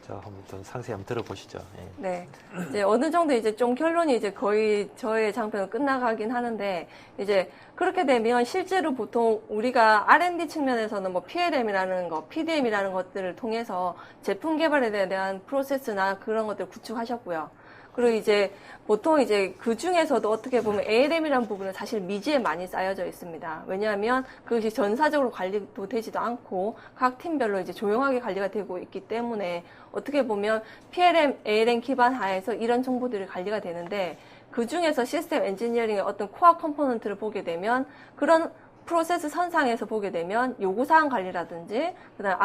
더 상세히 한번 들어보시죠. 예. 네. 이제 어느 정도 이제 좀 결론이 이제 거의 저의 장편은 끝나가긴 하는데, 이제 그렇게 되면 실제로 보통 우리가 R&D 측면에서는 뭐 PLM이라는 거, PDM이라는 것들을 통해서 제품 개발에 대한 프로세스나 그런 것들을 구축하셨고요. 그리고 이제 보통 이제 그 중에서도 어떻게 보면 ALM이라는 부분은 사실 미지에 많이 쌓여져 있습니다. 왜냐하면 그것이 전사적으로 관리도 되지도 않고 각 팀별로 이제 조용하게 관리가 되고 있기 때문에 어떻게 보면 PLM, ALM 기반 하에서 이런 정보들이 관리가 되는데, 그 중에서 시스템 엔지니어링의 어떤 코어 컴포넌트를 보게 되면 그런 프로세스 선상에서 보게 되면 요구사항 관리라든지 그다음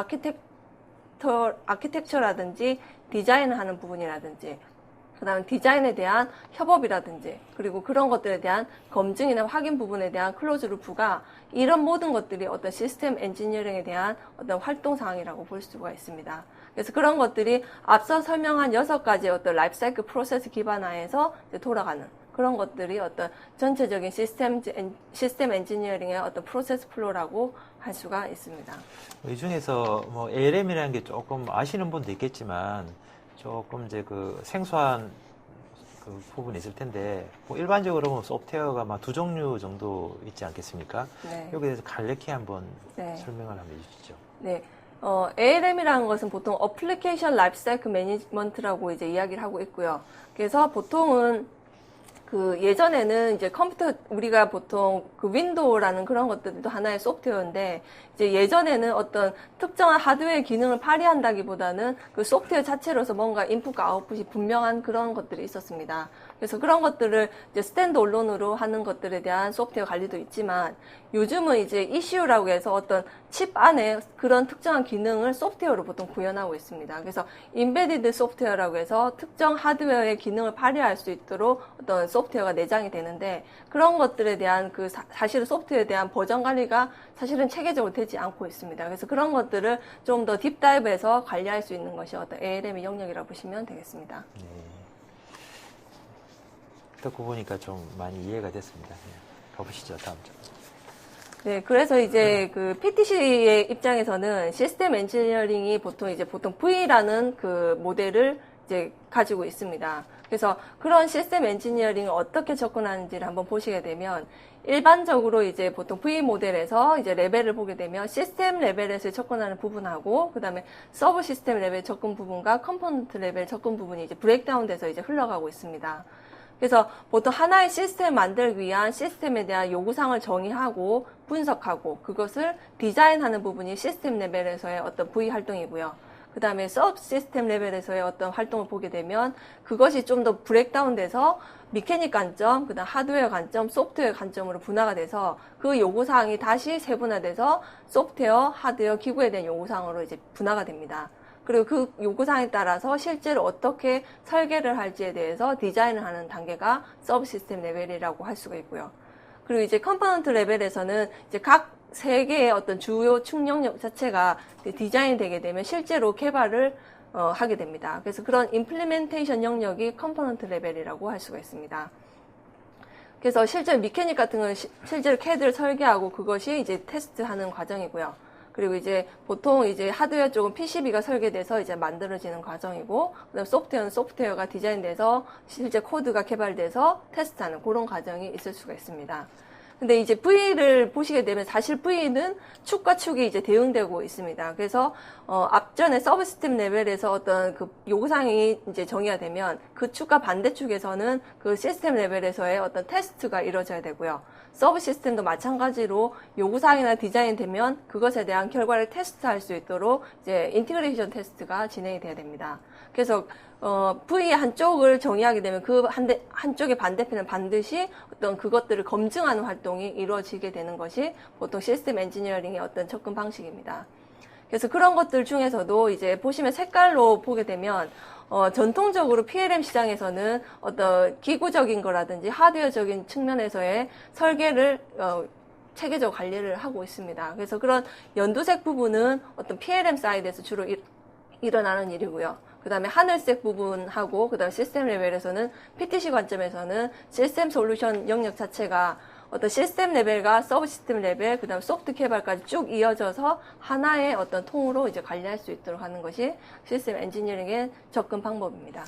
아키텍처라든지 디자인을 하는 부분이라든지 그다음 디자인에 대한 협업이라든지 그리고 그런 것들에 대한 검증이나 확인 부분에 대한 클로즈 루프가 이런 모든 것들이 어떤 시스템 엔지니어링에 대한 어떤 활동 사항이라고 볼 수가 있습니다. 그래서 그런 것들이 앞서 설명한 6가지의 어떤 라이프 사이클 프로세스 기반 하에서 이제 돌아가는 그런 것들이 어떤 전체적인 시스템 엔지니어링의 어떤 프로세스 플로우라고 할 수가 있습니다. 이 중에서 뭐 ALM이라는 게 조금 아시는 분도 있겠지만 조금 이제 그 생소한 그 부분이 있을 텐데, 뭐 일반적으로 보면 소프트웨어가 막 2종류 정도 있지 않겠습니까? 네. 여기에 대해서 간략히 한번 네. 설명을 한번 해주시죠. 네. ALM이라는 것은 보통 어플리케이션 라이프 사이클 매니지먼트라고 이제 이야기를 하고 있고요. 그래서 보통은 그 예전에는 이제 컴퓨터 우리가 보통 그 윈도우라는 그런 것들도 하나의 소프트웨어인데, 이제 예전에는 어떤 특정한 하드웨어의 기능을 발휘한다기보다는 그 소프트웨어 자체로서 뭔가 인풋과 아웃풋이 분명한 그런 것들이 있었습니다. 그래서 그런 것들을 이제 스탠드 언론으로 하는 것들에 대한 소프트웨어 관리도 있지만 요즘은 이제 이슈라고 해서 어떤 칩 안에 그런 특정한 기능을 소프트웨어로 보통 구현하고 있습니다. 그래서 인베디드 소프트웨어라고 해서 특정 하드웨어의 기능을 발휘할 수 있도록 어떤 소프트웨어가 내장이 되는데 그런 것들에 대한 그 사실은 소프트웨어에 대한 버전 관리가 사실은 체계적으로 되지 않고 있습니다. 그래서 그런 것들을 좀 더 딥다이브해서 관리할 수 있는 것이 어떤 ALM의 영역이라고 보시면 되겠습니다. 네. 듣고 보니까 좀 많이 이해가 됐습니다. 네. 가보시죠, 다음 점. 네, 그래서 이제 그 PTC의 입장에서는 시스템 엔지니어링이 보통 V라는 그 모델을 이제 가지고 있습니다. 그래서 그런 시스템 엔지니어링을 어떻게 접근하는지를 한번 보시게 되면 일반적으로 이제 보통 V 모델에서 이제 레벨을 보게 되면 시스템 레벨에서 접근하는 부분하고 그다음에 서브 시스템 레벨 접근 부분과 컴포넌트 레벨 접근 부분이 이제 브레이크다운 돼서 이제 흘러가고 있습니다. 그래서 보통 하나의 시스템을 만들기 위한 시스템에 대한 요구사항을 정의하고 분석하고 그것을 디자인하는 부분이 시스템 레벨에서의 어떤 V 활동이고요. 그 다음에 서브 시스템 레벨에서의 어떤 활동을 보게 되면 그것이 좀 더 브레이크다운 돼서 미케닉 관점, 그 다음 하드웨어 관점, 소프트웨어 관점으로 분화가 돼서 그 요구사항이 다시 세분화돼서 소프트웨어, 하드웨어, 기구에 대한 요구사항으로 이제 분화가 됩니다. 그리고 그 요구사항에 따라서 실제로 어떻게 설계를 할지에 대해서 디자인을 하는 단계가 서브 시스템 레벨이라고 할 수가 있고요. 그리고 이제 컴포넌트 레벨에서는 이제 각 세 개의 어떤 주요 축력력 자체가 디자인이 되게 되면 실제로 개발을 하게 됩니다. 그래서 그런 임플리멘테이션 영역이 컴포넌트 레벨이라고 할 수가 있습니다. 그래서 실제로 미케닉 같은 건 실제로 CAD를 설계하고 그것이 이제 테스트하는 과정이고요. 그리고 이제 보통 이제 하드웨어 쪽은 PCB가 설계돼서 이제 만들어지는 과정이고, 그다음 소프트웨어는 소프트웨어가 디자인돼서 실제 코드가 개발돼서 테스트하는 그런 과정이 있을 수가 있습니다. 근데 이제 V를 보시게 되면 사실 V는 축과 축이 이제 대응되고 있습니다. 그래서 앞전에 서브 시스템 레벨에서 어떤 그 요구사항이 이제 정의가 되면 그 축과 반대축에서는 그 시스템 레벨에서의 어떤 테스트가 이루어져야 되고요. 서브 시스템도 마찬가지로 요구사항이나 디자인 되면 그것에 대한 결과를 테스트할 수 있도록 이제 인티그레이션 테스트가 진행이 돼야 됩니다. 그래서 V의 한쪽을 정의하게 되면 그 한쪽의 반대편은 반드시 어떤 그것들을 검증하는 활동이 이루어지게 되는 것이 보통 시스템 엔지니어링의 어떤 접근 방식입니다. 그래서 그런 것들 중에서도 이제 보시면 색깔로 보게 되면 전통적으로 PLM 시장에서는 어떤 기구적인 거라든지 하드웨어적인 측면에서의 설계를 체계적 관리를 하고 있습니다. 그래서 그런 연두색 부분은 어떤 PLM 사이드에서 주로 일어나는 일이고요. 그 다음에 하늘색 부분하고 그 다음에 시스템 레벨에서는 PTC 관점에서는 시스템 솔루션 영역 자체가 어떤 시스템 레벨과 서브 시스템 레벨, 그 다음 소프트 개발까지 쭉 이어져서 하나의 어떤 통으로 이제 관리할 수 있도록 하는 것이 시스템 엔지니어링의 접근 방법입니다.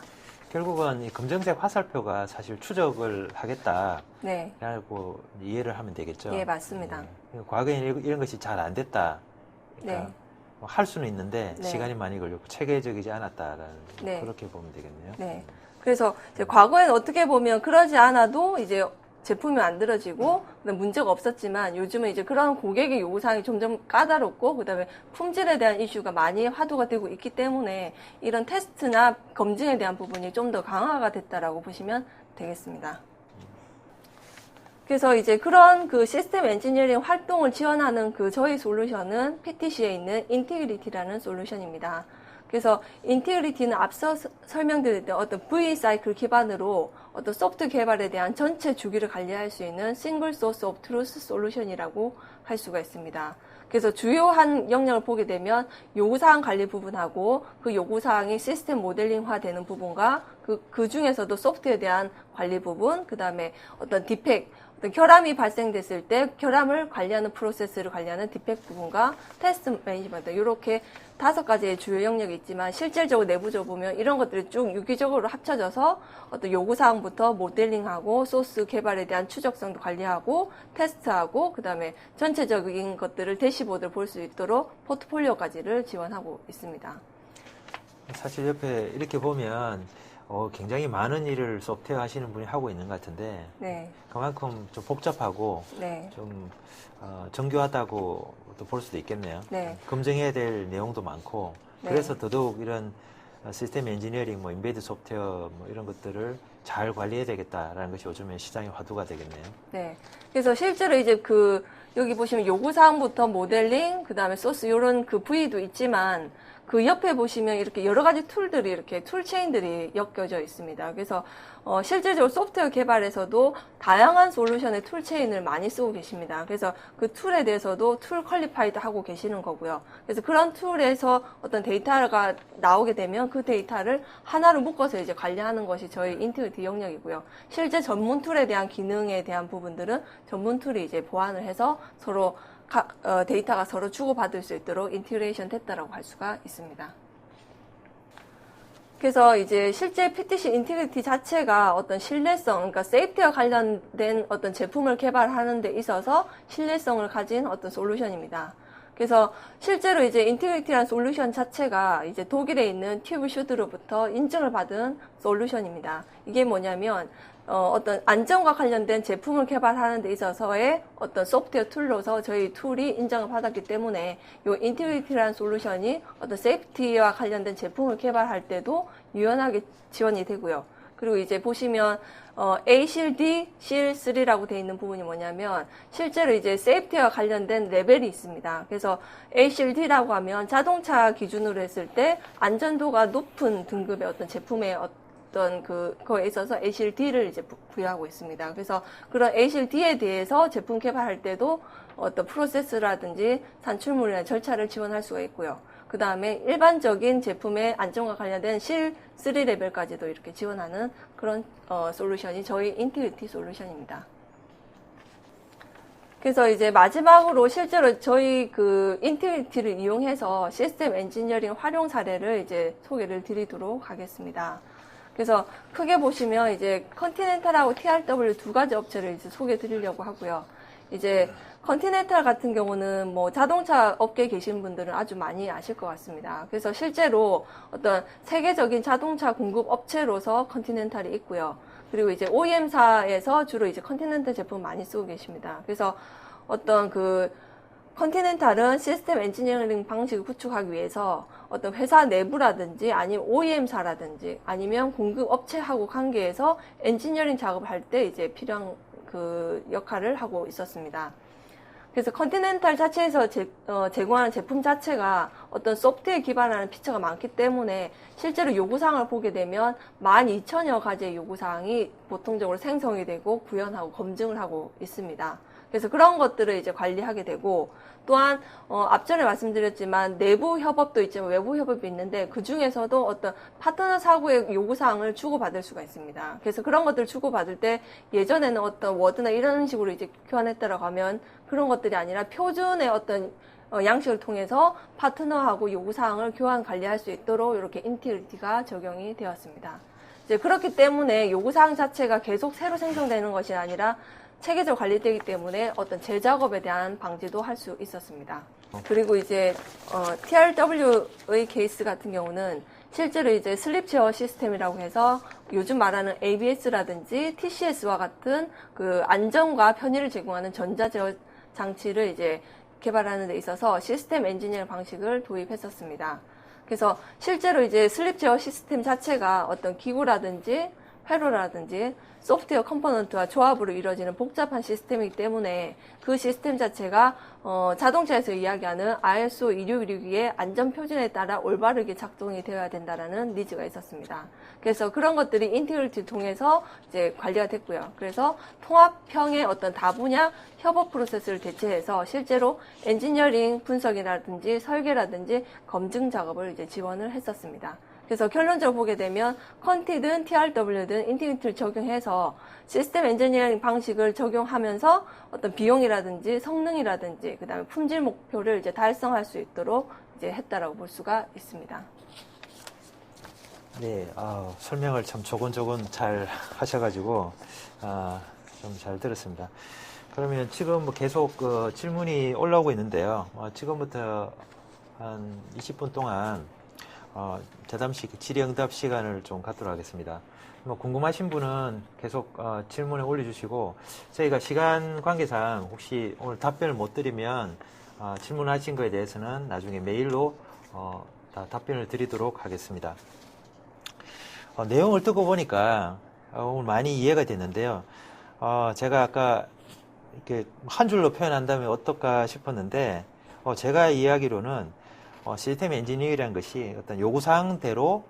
결국은 이 검정색 화살표가 사실 추적을 하겠다. 네. 라고 이해를 하면 되겠죠. 예, 맞습니다. 과거에는 이런 것이 잘 안 됐다. 그러니까 네. 할 수는 있는데 네. 시간이 많이 걸렸고 체계적이지 않았다라는 네. 그렇게 보면 되겠네요. 네. 그래서 이제 과거에는 어떻게 보면 그러지 않아도 이제 제품이 만들어지고 문제가 없었지만 요즘은 이제 그런 고객의 요구사항이 점점 까다롭고 그다음에 품질에 대한 이슈가 많이 화두가 되고 있기 때문에 이런 테스트나 검증에 대한 부분이 좀 더 강화가 됐다라고 보시면 되겠습니다. 그래서 이제 그런 그 시스템 엔지니어링 활동을 지원하는 그 저희 솔루션은 PTC에 있는 인티그리티라는 솔루션입니다. 그래서 인티그리티는 앞서 설명드렸던 어떤 V 사이클 기반으로 어떤 소프트 개발에 대한 전체 주기를 관리할 수 있는 싱글 소스 오브 트루스 솔루션이라고 할 수가 있습니다. 그래서 주요한 영역을 보게 되면 요구사항 관리 부분하고 그 요구사항이 시스템 모델링화 되는 부분과 그 중에서도 소프트에 대한 관리 부분, 그 다음에 어떤 디펙트, 결함이 발생됐을 때 결함을 관리하는 프로세스를 관리하는 디펙트 부분과 테스트 매니지먼트 이렇게 5가지의 주요 영역이 있지만 실질적으로 내부적으로 보면 이런 것들이 쭉 유기적으로 합쳐져서 어떤 요구사항부터 모델링하고 소스 개발에 대한 추적성도 관리하고 테스트하고 그 다음에 전체적인 것들을 대시보드를 볼 수 있도록 포트폴리오까지를 지원하고 있습니다. 사실 옆에 이렇게 보면 굉장히 많은 일을 소프트웨어 하시는 분이 하고 있는 것 같은데 네. 그만큼 좀 복잡하고 네. 좀 정교하다고 또 볼 수도 있겠네요. 네. 검증해야 될 내용도 많고 네. 그래서 더더욱 이런 시스템 엔지니어링, 인베이드 소프트웨어 이런 것들을 잘 관리해야 되겠다라는 것이 요즘에 시장의 화두가 되겠네요. 네. 그래서 실제로 이제 여기 보시면 요구사항부터 모델링, 그 다음에 소스, 요런 그 부위도 있지만, 그 옆에 보시면 이렇게 여러 가지 툴들이 이렇게 툴체인들이 엮여져 있습니다. 그래서 실질적으로 소프트웨어 개발에서도 다양한 솔루션의 툴체인을 많이 쓰고 계십니다. 그래서 그 툴에 대해서도 툴 퀄리파이드 하고 계시는 거고요. 그래서 그런 툴에서 어떤 데이터가 나오게 되면 그 데이터를 하나로 묶어서 이제 관리하는 것이 저희 인티그리티 영역이고요. 실제 전문 툴에 대한 기능에 대한 부분들은 전문 툴이 이제 보완을 해서 서로 데이터가 서로 주고받을 수 있도록 인티그레이션 됐다라고 할 수가 있습니다. 그래서 이제 실제 PTC 인티그리티 자체가 어떤 신뢰성, 그러니까 세이프티와 관련된 어떤 제품을 개발하는 데 있어서 신뢰성을 가진 어떤 솔루션입니다. 그래서 실제로 이제 인티그리티라는 솔루션 자체가 이제 독일에 있는 튜브슈드로부터 인증을 받은 솔루션입니다. 이게 뭐냐면 어떤 안전과 관련된 제품을 개발하는 데 있어서의 어떤 소프트웨어 툴로서 저희 툴이 인정을 받았기 때문에 이 인티그리티라는 솔루션이 어떤 세이프티와 관련된 제품을 개발할 때도 유연하게 지원이 되고요. 그리고 이제 보시면 A-D, C3라고 되어 있는 부분이 뭐냐면 실제로 이제 세이프티와 관련된 레벨이 있습니다. 그래서 A-D라고 하면 자동차 기준으로 했을 때 안전도가 높은 등급의 어떤 제품의 어떤 그거에 있어서 A-D를 이제 부여하고 있습니다. 그래서 그런 A-D에 대해서 제품 개발할 때도 어떤 프로세스라든지 산출물이나 절차를 지원할 수가 있고요. 그 다음에 일반적인 제품의 안전과 관련된 실 3레벨까지도 이렇게 지원하는 그런 솔루션이 저희 인티그리티 솔루션입니다. 그래서 이제 마지막으로 실제로 저희 그 인티그리티를 이용해서 시스템 엔지니어링 활용 사례를 이제 소개를 드리도록 하겠습니다. 그래서 크게 보시면 이제 컨티넨탈하고 TRW 두 가지 업체를 이제 소개해 드리려고 하고요. 이제 컨티넨탈 같은 경우는 뭐 자동차 업계에 계신 분들은 아주 많이 아실 것 같습니다. 그래서 실제로 어떤 세계적인 자동차 공급 업체로서 컨티넨탈이 있고요. 그리고 이제 OEM사에서 주로 이제 컨티넨탈 제품 많이 쓰고 계십니다. 그래서 어떤 컨티넨탈은 시스템 엔지니어링 방식을 구축하기 위해서 어떤 회사 내부라든지 아니면 OEM사라든지 아니면 공급 업체하고 관계에서 엔지니어링 작업을 할 때 이제 필요한 그 역할을 하고 있었습니다. 그래서 컨티넨탈 자체에서 제공하는 제품 자체가 어떤 소프트웨어에 기반하는 피처가 많기 때문에 실제로 요구사항을 보게 되면 12,000여 가지의 요구사항이 보통적으로 생성이 되고 구현하고 검증을 하고 있습니다. 그래서 그런 것들을 이제 관리하게 되고 또한 앞전에 말씀드렸지만 내부 협업도 있지만 외부 협업이 있는데 그 중에서도 어떤 파트너 사고의 요구사항을 주고받을 수가 있습니다. 그래서 그런 것들을 주고받을 때 예전에는 어떤 워드나 이런 식으로 이제 교환했다라고 하면 그런 것들이 아니라 표준의 어떤 양식을 통해서 파트너하고 요구사항을 교환 관리할 수 있도록 이렇게 인티그리티가 적용이 되었습니다. 이제 그렇기 때문에 요구사항 자체가 계속 새로 생성되는 것이 아니라 체계적으로 관리되기 때문에 어떤 재작업에 대한 방지도 할 수 있었습니다. 그리고 이제 TRW의 케이스 같은 경우는 실제로 이제 슬립 제어 시스템이라고 해서 요즘 말하는 ABS라든지 TCS와 같은 그 안전과 편의를 제공하는 전자 제어 장치를 이제 개발하는 데 있어서 시스템 엔지니어 방식을 도입했었습니다. 그래서 실제로 이제 슬립 제어 시스템 자체가 어떤 기구라든지 회로라든지 소프트웨어 컴포넌트와 조합으로 이루어지는 복잡한 시스템이기 때문에 그 시스템 자체가 자동차에서 이야기하는 ISO 2616의 안전표준에 따라 올바르게 작동이 되어야 된다는 니즈가 있었습니다. 그래서 그런 것들이 인티그리티를 통해서 이제 관리가 됐고요. 그래서 통합형의 어떤 다분야 협업 프로세스를 대체해서 실제로 엔지니어링 분석이라든지 설계라든지 검증 작업을 이제 지원을 했었습니다. 그래서 결론적으로 보게 되면 컨티든 TRW든 인티그리티를 적용해서 시스템 엔지니어링 방식을 적용하면서 어떤 비용이라든지 성능이라든지 그다음에 품질 목표를 이제 달성할 수 있도록 이제 했다라고 볼 수가 있습니다. 네, 설명을 참 조곤조곤 잘 하셔가지고 좀 잘 들었습니다. 그러면 지금 뭐 계속 질문이 올라오고 있는데요. 지금부터 한 20분 동안 대담식 질의응답 시간을 좀 갖도록 하겠습니다. 뭐 궁금하신 분은 계속 질문을 올려주시고 저희가 시간 관계상 혹시 오늘 답변을 못 드리면 질문하신 거에 대해서는 나중에 메일로 다 답변을 드리도록 하겠습니다. 내용을 듣고 보니까 오늘 많이 이해가 됐는데요. 제가 아까 이렇게 한 줄로 표현한다면 어떨까 싶었는데, 제가 이야기로는 시스템 엔지니어링이라는 것이 어떤 요구사항대로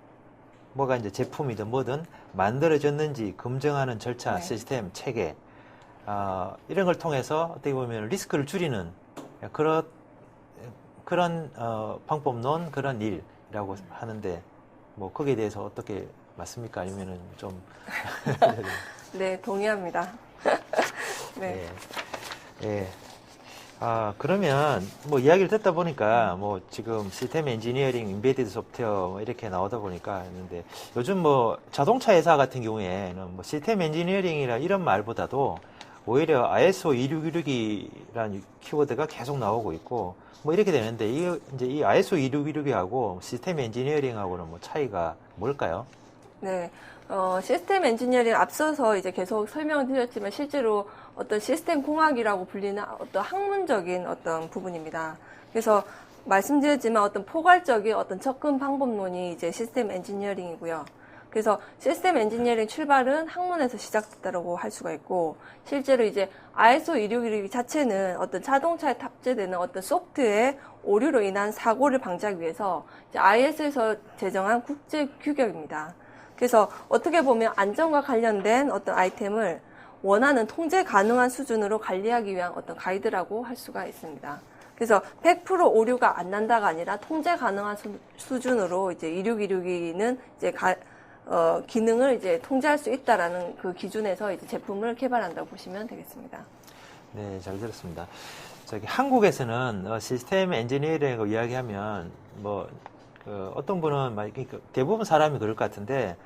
뭐가 이제 제품이든 뭐든 만들어졌는지 검증하는 절차, 네. 시스템, 체계, 이런 걸 통해서 어떻게 보면 리스크를 줄이는 그런 방법론, 그런 일이라고 하는데, 뭐 거기에 대해서 어떻게 맞습니까? 아니면은 좀 네, 동의합니다. 네. 예. 예. 그러면 뭐 이야기를 듣다 보니까 뭐 지금 시스템 엔지니어링, 인베디드 소프트웨어 뭐 이렇게 나오다 보니까 했는데, 요즘 뭐 자동차 회사 같은 경우에는 뭐 시스템 엔지니어링이라 이런 말보다도 오히려 ISO 26162라는 키워드가 계속 나오고 있고 뭐 이렇게 되는데, 이제 이 ISO 26162하고 시스템 엔지니어링하고는 뭐 차이가 뭘까요? 네. 시스템 엔지니어링 앞서서 이제 계속 설명을 드렸지만 실제로 어떤 시스템 공학이라고 불리는 어떤 학문적인 어떤 부분입니다. 그래서 말씀드렸지만 어떤 포괄적인 어떤 접근 방법론이 이제 시스템 엔지니어링이고요. 그래서 시스템 엔지니어링 출발은 학문에서 시작됐다고 할 수가 있고, 실제로 이제 ISO 26162 자체는 어떤 자동차에 탑재되는 어떤 소프트웨어 오류로 인한 사고를 방지하기 위해서 이제 IS에서 제정한 국제 규격입니다. 그래서 어떻게 보면 안전과 관련된 어떤 아이템을 원하는 통제 가능한 수준으로 관리하기 위한 어떤 가이드라고 할 수가 있습니다. 그래서 100% 오류가 안 난다가 아니라 통제 가능한 수준으로 이제 2616는 이제 기능을 이제 통제할 수 있다라는 그 기준에서 이제 제품을 개발한다고 보시면 되겠습니다. 네, 잘 들었습니다. 한국에서는 시스템 엔지니어링을 이야기하면 어떤 분은 그러니까 대부분 사람이 그럴 것 같은데,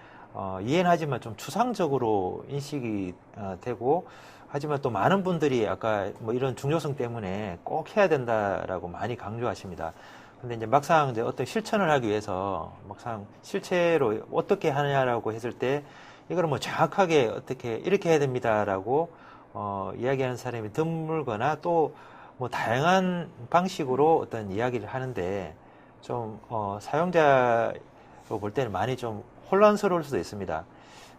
이해는 하지만 좀 추상적으로 인식이 되고, 하지만 또 많은 분들이 아까 뭐 이런 중요성 때문에 꼭 해야 된다라고 많이 강조하십니다. 근데 이제 막상 이제 어떤 실천을 하기 위해서 막상 실체로 어떻게 하느냐라고 했을 때, 이거를 뭐 정확하게 어떻게 이렇게 해야 됩니다라고 이야기하는 사람이 드물거나 또 뭐 다양한 방식으로 어떤 이야기를 하는데, 좀 사용자로 볼 때는 많이 좀 혼란스러울 수도 있습니다.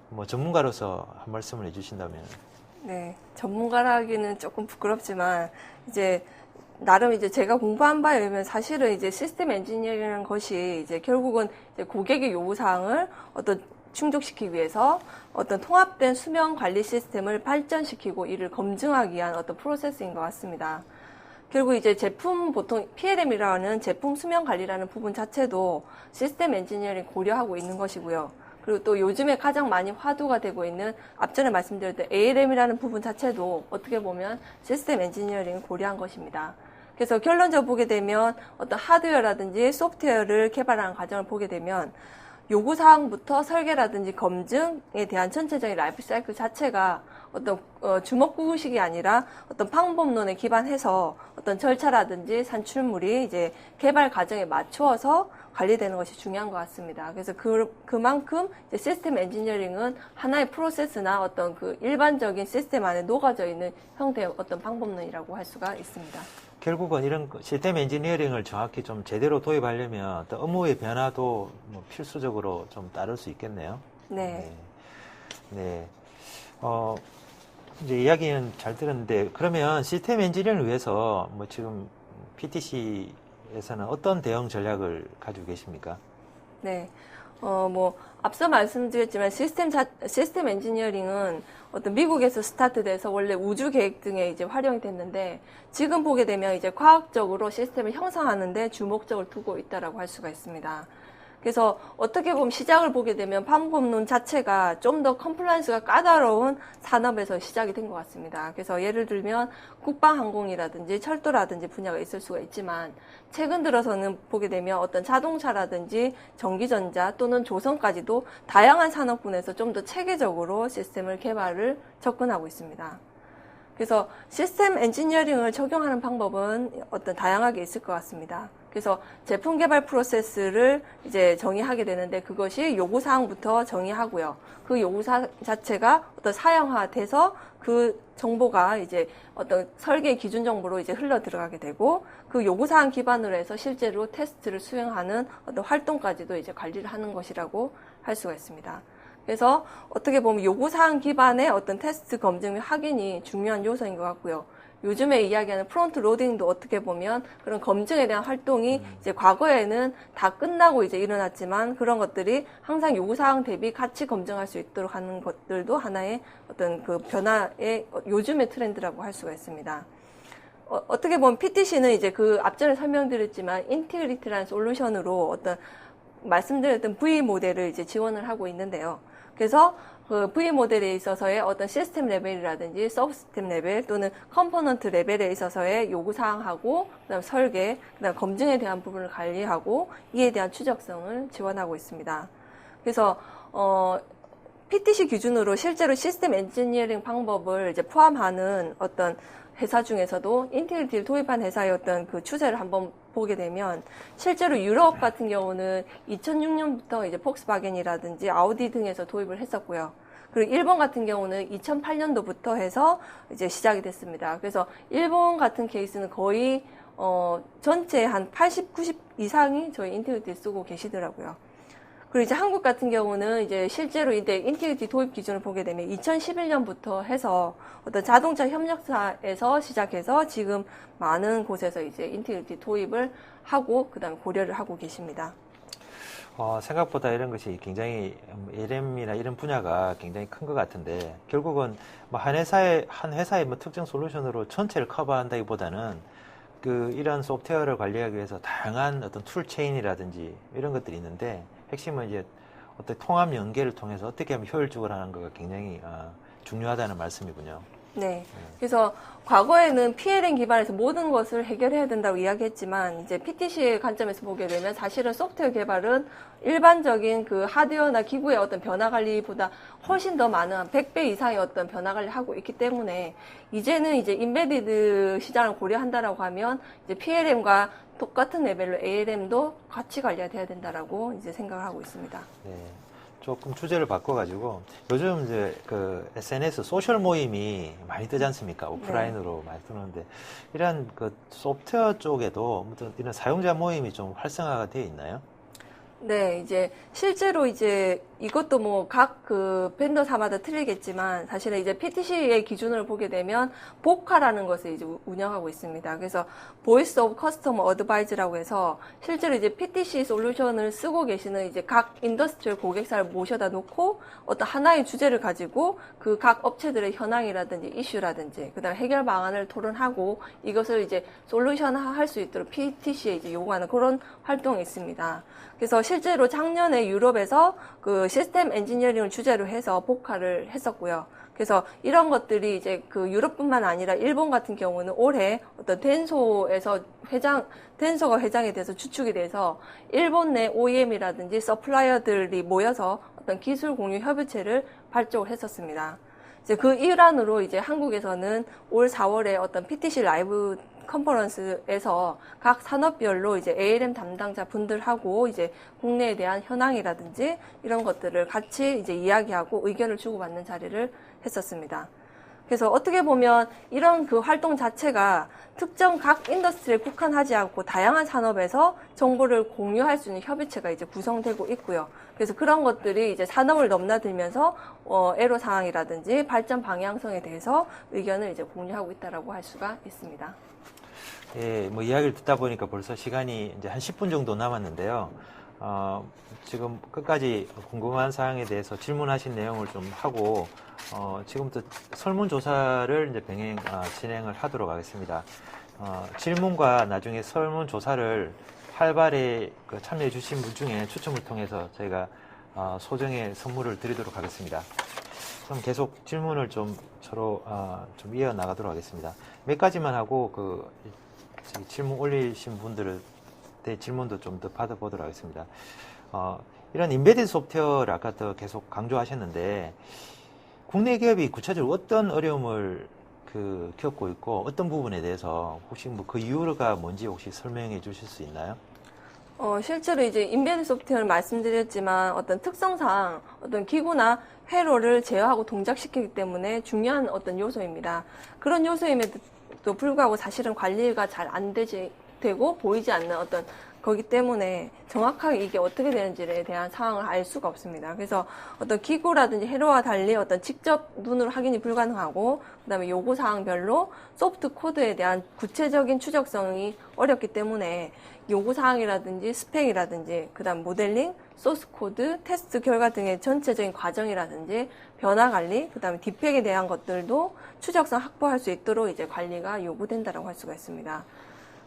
뭐 전문가로서 한 말씀을 해주신다면. 네, 전문가라기는 조금 부끄럽지만 이제 나름 이제 제가 공부한 바에 의하면 사실은 이제 시스템 엔지니어링이라는 것이 이제 결국은 이제 고객의 요구사항을 어떤 충족시키기 위해서 어떤 통합된 수명 관리 시스템을 발전시키고 이를 검증하기 위한 어떤 프로세스인 것 같습니다. 결국 이제 제품 보통 PLM이라는 제품 수명 관리라는 부분 자체도 시스템 엔지니어링 고려하고 있는 것이고요. 그리고 또 요즘에 가장 많이 화두가 되고 있는 앞전에 말씀드렸던 ALM이라는 부분 자체도 어떻게 보면 시스템 엔지니어링을 고려한 것입니다. 그래서 결론적으로 보게 되면 어떤 하드웨어라든지 소프트웨어를 개발하는 과정을 보게 되면 요구사항부터 설계라든지 검증에 대한 전체적인 라이프 사이클 자체가 어떤 주먹구구식이 아니라 어떤 방법론에 기반해서 어떤 절차라든지 산출물이 이제 개발 과정에 맞추어서 관리되는 것이 중요한 것 같습니다. 그래서 그만큼 이제 시스템 엔지니어링은 하나의 프로세스나 어떤 그 일반적인 시스템 안에 녹아져 있는 형태의 어떤 방법론이라고 할 수가 있습니다. 결국은 이런 시스템 엔지니어링을 정확히 좀 제대로 도입하려면 어떤 업무의 변화도 뭐 필수적으로 좀 따를 수 있겠네요. 네. 네. 이제 이야기는 잘 들었는데, 그러면 시스템 엔지니어링을 위해서 뭐 지금 PTC에서는 어떤 대응 전략을 가지고 계십니까? 네. 앞서 말씀드렸지만 시스템 엔지니어링은 어떤 미국에서 스타트돼서 원래 우주 계획 등에 이제 활용이 됐는데, 지금 보게 되면 이제 과학적으로 시스템을 형성하는데 주목적을 두고 있다라고 할 수가 있습니다. 그래서 어떻게 보면 시작을 보게 되면 방법론 자체가 좀 더 컴플라이언스가 까다로운 산업에서 시작이 된 것 같습니다. 그래서 예를 들면 국방항공이라든지 철도라든지 분야가 있을 수가 있지만, 최근 들어서는 보게 되면 어떤 자동차라든지 전기전자 또는 조선까지도 다양한 산업군에서 좀 더 체계적으로 시스템을 개발을 접근하고 있습니다. 그래서 시스템 엔지니어링을 적용하는 방법은 어떤 다양하게 있을 것 같습니다. 그래서 제품 개발 프로세스를 이제 정의하게 되는데, 그것이 요구사항부터 정의하고요. 그 요구사항 자체가 어떤 사형화돼서 그 정보가 이제 어떤 설계 기준 정보로 이제 흘러 들어가게 되고, 그 요구사항 기반으로 해서 실제로 테스트를 수행하는 어떤 활동까지도 이제 관리를 하는 것이라고 할 수가 있습니다. 그래서 어떻게 보면 요구사항 기반의 어떤 테스트 검증 및 확인이 중요한 요소인 것 같고요. 요즘에 이야기하는 프론트 로딩도 어떻게 보면 그런 검증에 대한 활동이 이제 과거에는 다 끝나고 이제 일어났지만 그런 것들이 항상 요구사항 대비 같이 검증할 수 있도록 하는 것들도 하나의 어떤 그 변화의 요즘의 트렌드라고 할 수가 있습니다. 어떻게 보면 PTC는 이제 그 앞전에 설명드렸지만 인티그리티라는 솔루션으로 어떤 말씀드렸던 V 모델을 이제 지원을 하고 있는데요. 그래서 그 V 모델에 있어서의 어떤 시스템 레벨이라든지 서브 시스템 레벨 또는 컴포넌트 레벨에 있어서의 요구사항하고 그다음 설계, 그다음 검증에 대한 부분을 관리하고 이에 대한 추적성을 지원하고 있습니다. 그래서 PTC 기준으로 실제로 시스템 엔지니어링 방법을 이제 포함하는 어떤 회사 중에서도 인티그리티를 도입한 회사의 어떤 그 추세를 한번 보게 되면 실제로 유럽 같은 경우는 2006년부터 이제 폭스바겐이라든지 아우디 등에서 도입을 했었고요. 그리고 일본 같은 경우는 2008년도부터 해서 이제 시작이 됐습니다. 그래서 일본 같은 케이스는 거의 전체 한 80, 90 이상이 저희 인티그리티 쓰고 계시더라고요. 그리고 이제 한국 같은 경우는 이제 실제로 이제 인티그리티 도입 기준을 보게 되면 2011년부터 해서 어떤 자동차 협력사에서 시작해서 지금 많은 곳에서 이제 인티그리티 도입을 하고 그다음에 고려를 하고 계십니다. 생각보다 이런 것이 굉장히 LM이나 이런 분야가 굉장히 큰 것 같은데 결국은 뭐 한 회사의 뭐 특정 솔루션으로 전체를 커버한다기보다는 이런 소프트웨어를 관리하기 위해서 다양한 어떤 툴 체인이라든지 이런 것들이 있는데 핵심은 이제 어떤 통합 연계를 통해서 어떻게 하면 효율적으로 하는 거가 굉장히 중요하다는 말씀이군요. 네. 그래서 과거에는 PLM 기반에서 모든 것을 해결해야 된다고 이야기했지만 이제 PTC의 관점에서 보게 되면 사실은 소프트웨어 개발은 일반적인 그 하드웨어나 기구의 어떤 변화 관리보다 훨씬 더 많은 한 100배 이상의 어떤 변화 관리를 하고 있기 때문에 이제는 이제 인베디드 시장을 고려한다라고 하면 이제 PLM과 똑같은 레벨로 ALM도 같이 관리가 돼야 된다라고 이제 생각을 하고 있습니다. 네. 조금 주제를 바꿔가지고 요즘 이제 그 SNS 소셜 모임이 많이 뜨지 않습니까? 오프라인으로 많이 뜨는데 이런 그 소프트웨어 쪽에도 이런 사용자 모임이 좀 활성화가 되어 있나요? 네, 이제 실제로 이제 이것도 뭐 각 그 벤더사마다 틀리겠지만 사실은 이제 PTC의 기준을 보게 되면 보카라는 것을 이제 운영하고 있습니다. 그래서 Voice of Customer Advice라고 해서 실제로 이제 PTC 솔루션을 쓰고 계시는 이제 각 인더스트리얼 고객사를 모셔다 놓고 어떤 하나의 주제를 가지고 그 각 업체들의 현황이라든지 이슈라든지 그다음에 해결 방안을 토론하고 이것을 이제 솔루션화할 수 있도록 PTC에 이제 요구하는 그런 활동이 있습니다. 그래서 실제로 작년에 유럽에서 그 시스템 엔지니어링을 주제로 해서 복화를 했었고요. 그래서 이런 것들이 이제 그 유럽뿐만 아니라 일본 같은 경우는 올해 어떤 덴소가 회장이 돼서 주축이 돼서 일본 내 OEM이라든지 서플라이어들이 모여서 어떤 기술 공유 협의체를 발족을 했었습니다. 이제 그 일환으로 이제 한국에서는 올 4월에 어떤 PTC 라이브 컨퍼런스에서 각 산업별로 이제 ALM 담당자 분들하고 이제 국내에 대한 현황이라든지 이런 것들을 같이 이제 이야기하고 의견을 주고받는 자리를 했었습니다. 그래서 어떻게 보면 이런 그 활동 자체가 특정 각 인더스트리에 국한하지 않고 다양한 산업에서 정보를 공유할 수 있는 협의체가 이제 구성되고 있고요. 그래서 그런 것들이 이제 산업을 넘나들면서 애로 사항이라든지 발전 방향성에 대해서 의견을 이제 공유하고 있다라고 할 수가 있습니다. 예, 뭐 이야기를 듣다 보니까 벌써 시간이 이제 한 10분 정도 남았는데요. 지금 끝까지 궁금한 사항에 대해서 질문하신 내용을 좀 하고, 지금부터 설문조사를 이제 진행을 하도록 하겠습니다. 질문과 나중에 설문조사를 활발히 참여해 주신 분 중에 추첨을 통해서 저희가 소정의 선물을 드리도록 하겠습니다. 그럼 계속 질문을 좀 서로 좀 이어나가도록 하겠습니다. 몇 가지만 하고 질문 올리신 분들의 질문도 좀 더 받아보도록 하겠습니다. 이런 인베디드 소프트웨어를 아까 계속 강조하셨는데 국내 기업이 구체적으로 어떤 어려움을 겪고 있고 어떤 부분에 대해서 혹시 뭐 그 이유가 뭔지 혹시 설명해 주실 수 있나요? 실제로 이제 인베디드 소프트웨어를 말씀드렸지만 어떤 특성상 어떤 기구나 회로를 제어하고 동작시키기 때문에 중요한 어떤 요소입니다. 그런 요소임에도 불구하고 사실은 관리가 잘 안 되고 보이지 않는 어떤 거기 때문에 정확하게 이게 어떻게 되는지에 대한 상황을 알 수가 없습니다. 그래서 어떤 기구라든지 회로와 달리 어떤 직접 눈으로 확인이 불가능하고, 그다음에 요구 사항별로 소프트 코드에 대한 구체적인 추적성이 어렵기 때문에 요구 사항이라든지 스펙이라든지, 그다음 모델링, 소스 코드, 테스트 결과 등의 전체적인 과정이라든지 변화 관리, 그다음에 디펙에 대한 것들도 추적성 확보할 수 있도록 이제 관리가 요구된다라고 할 수가 있습니다.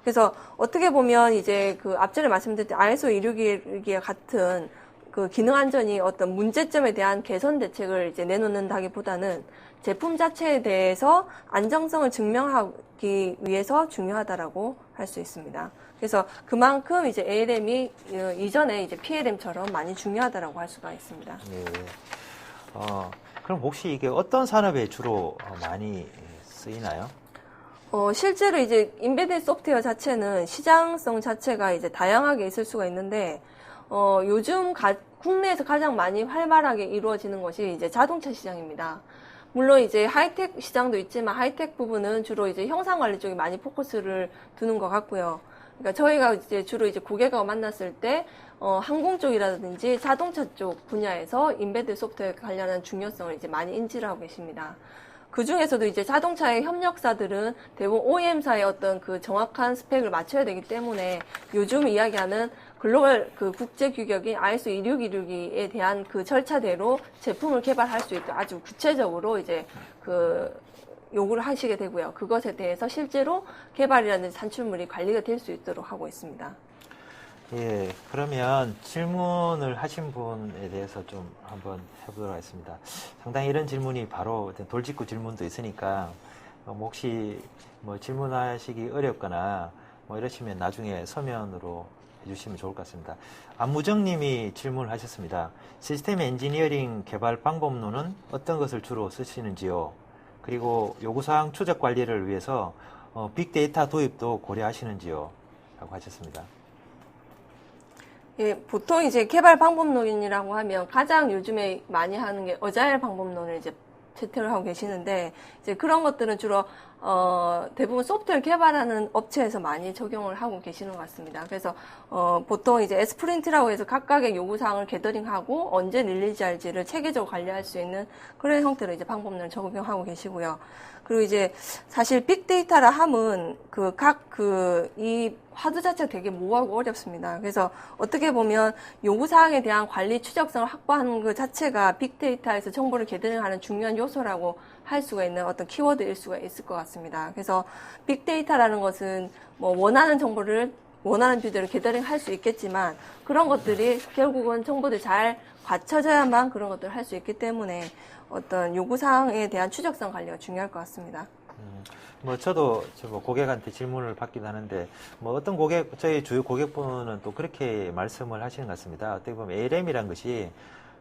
그래서 어떻게 보면 이제 그 앞전에 말씀드렸던 ISO 261기와 같은 그 기능 안전이 어떤 문제점에 대한 개선 대책을 이제 내놓는다기보다는 제품 자체에 대해서 안정성을 증명하기 위해서 중요하다라고 할 수 있습니다. 그래서 그만큼 이제 ALM이 이전에 이제 PLM처럼 많이 중요하다라고 할 수가 있습니다. 예. 그럼 혹시 이게 어떤 산업에 주로 많이 쓰이나요? 실제로 이제 인베디드 소프트웨어 자체는 시장성 자체가 이제 다양하게 있을 수가 있는데, 요즘 국내에서 가장 많이 활발하게 이루어지는 것이 이제 자동차 시장입니다. 물론 이제 하이텍 시장도 있지만 하이텍 부분은 주로 이제 형상 관리 쪽에 많이 포커스를 두는 것 같고요. 그러니까 저희가 이제 주로 이제 고객과 만났을 때, 항공 쪽이라든지 자동차 쪽 분야에서 인베디드 소프트웨어 관련한 중요성을 이제 많이 인지를 하고 계십니다. 그 중에서도 이제 자동차의 협력사들은 대부분 OEM사의 어떤 그 정확한 스펙을 맞춰야 되기 때문에 요즘 이야기하는 글로벌 그 국제 규격인 ISO 26162에 대한 그 절차대로 제품을 개발할 수 있도록 아주 구체적으로 이제 그 요구를 하시게 되고요. 그것에 대해서 실제로 개발이라든지 산출물이 관리가 될 수 있도록 하고 있습니다. 예, 그러면 질문을 하신 분에 대해서 좀 한번 해보도록 하겠습니다. 상당히 이런 질문이 바로 돌직구 질문도 있으니까 혹시 뭐 질문하시기 어렵거나 뭐 이러시면 나중에 서면으로 해주시면 좋을 것 같습니다. 안무정 님이 질문을 하셨습니다. 시스템 엔지니어링 개발 방법론은 어떤 것을 주로 쓰시는지요? 그리고 요구사항 추적 관리를 위해서 빅데이터 도입도 고려하시는지요? 라고 하셨습니다. 예, 보통 이제 개발 방법론이라고 하면 가장 요즘에 많이 하는 게 어자일 방법론을 이제 채택을 하고 계시는데, 이제 그런 것들은 주로 대부분 소프트웨어 개발하는 업체에서 많이 적용을 하고 계시는 것 같습니다. 그래서 보통 이제 스프린트라고 해서 각각의 요구사항을 게더링하고 언제 릴리즈 할지를 체계적으로 관리할 수 있는 그런 형태로 이제 방법론을 적용하고 계시고요. 그리고 이제 사실 빅데이터라 함은 이 화두 자체가 되게 모호하고 어렵습니다. 그래서 어떻게 보면 요구사항에 대한 관리 추적성을 확보하는 것 자체가 빅데이터에서 정보를 게더링하는 중요한 요소라고 할 수가 있는 어떤 키워드일 수가 있을 것 같습니다. 그래서 빅데이터라는 것은 뭐 원하는 정보를 원하는 뷰대로 게더링 할 수 있겠지만, 그런 것들이 결국은 정보들이 잘 갖춰져야만 그런 것들을 할 수 있기 때문에 어떤 요구사항에 대한 추적성 관리가 중요할 것 같습니다. 뭐 저도 뭐 고객한테 질문을 받긴 하는데, 뭐 어떤 저희 주요 고객분은 또 그렇게 말씀을 하시는 것 같습니다. 어떻게 보면 ALM이란 것이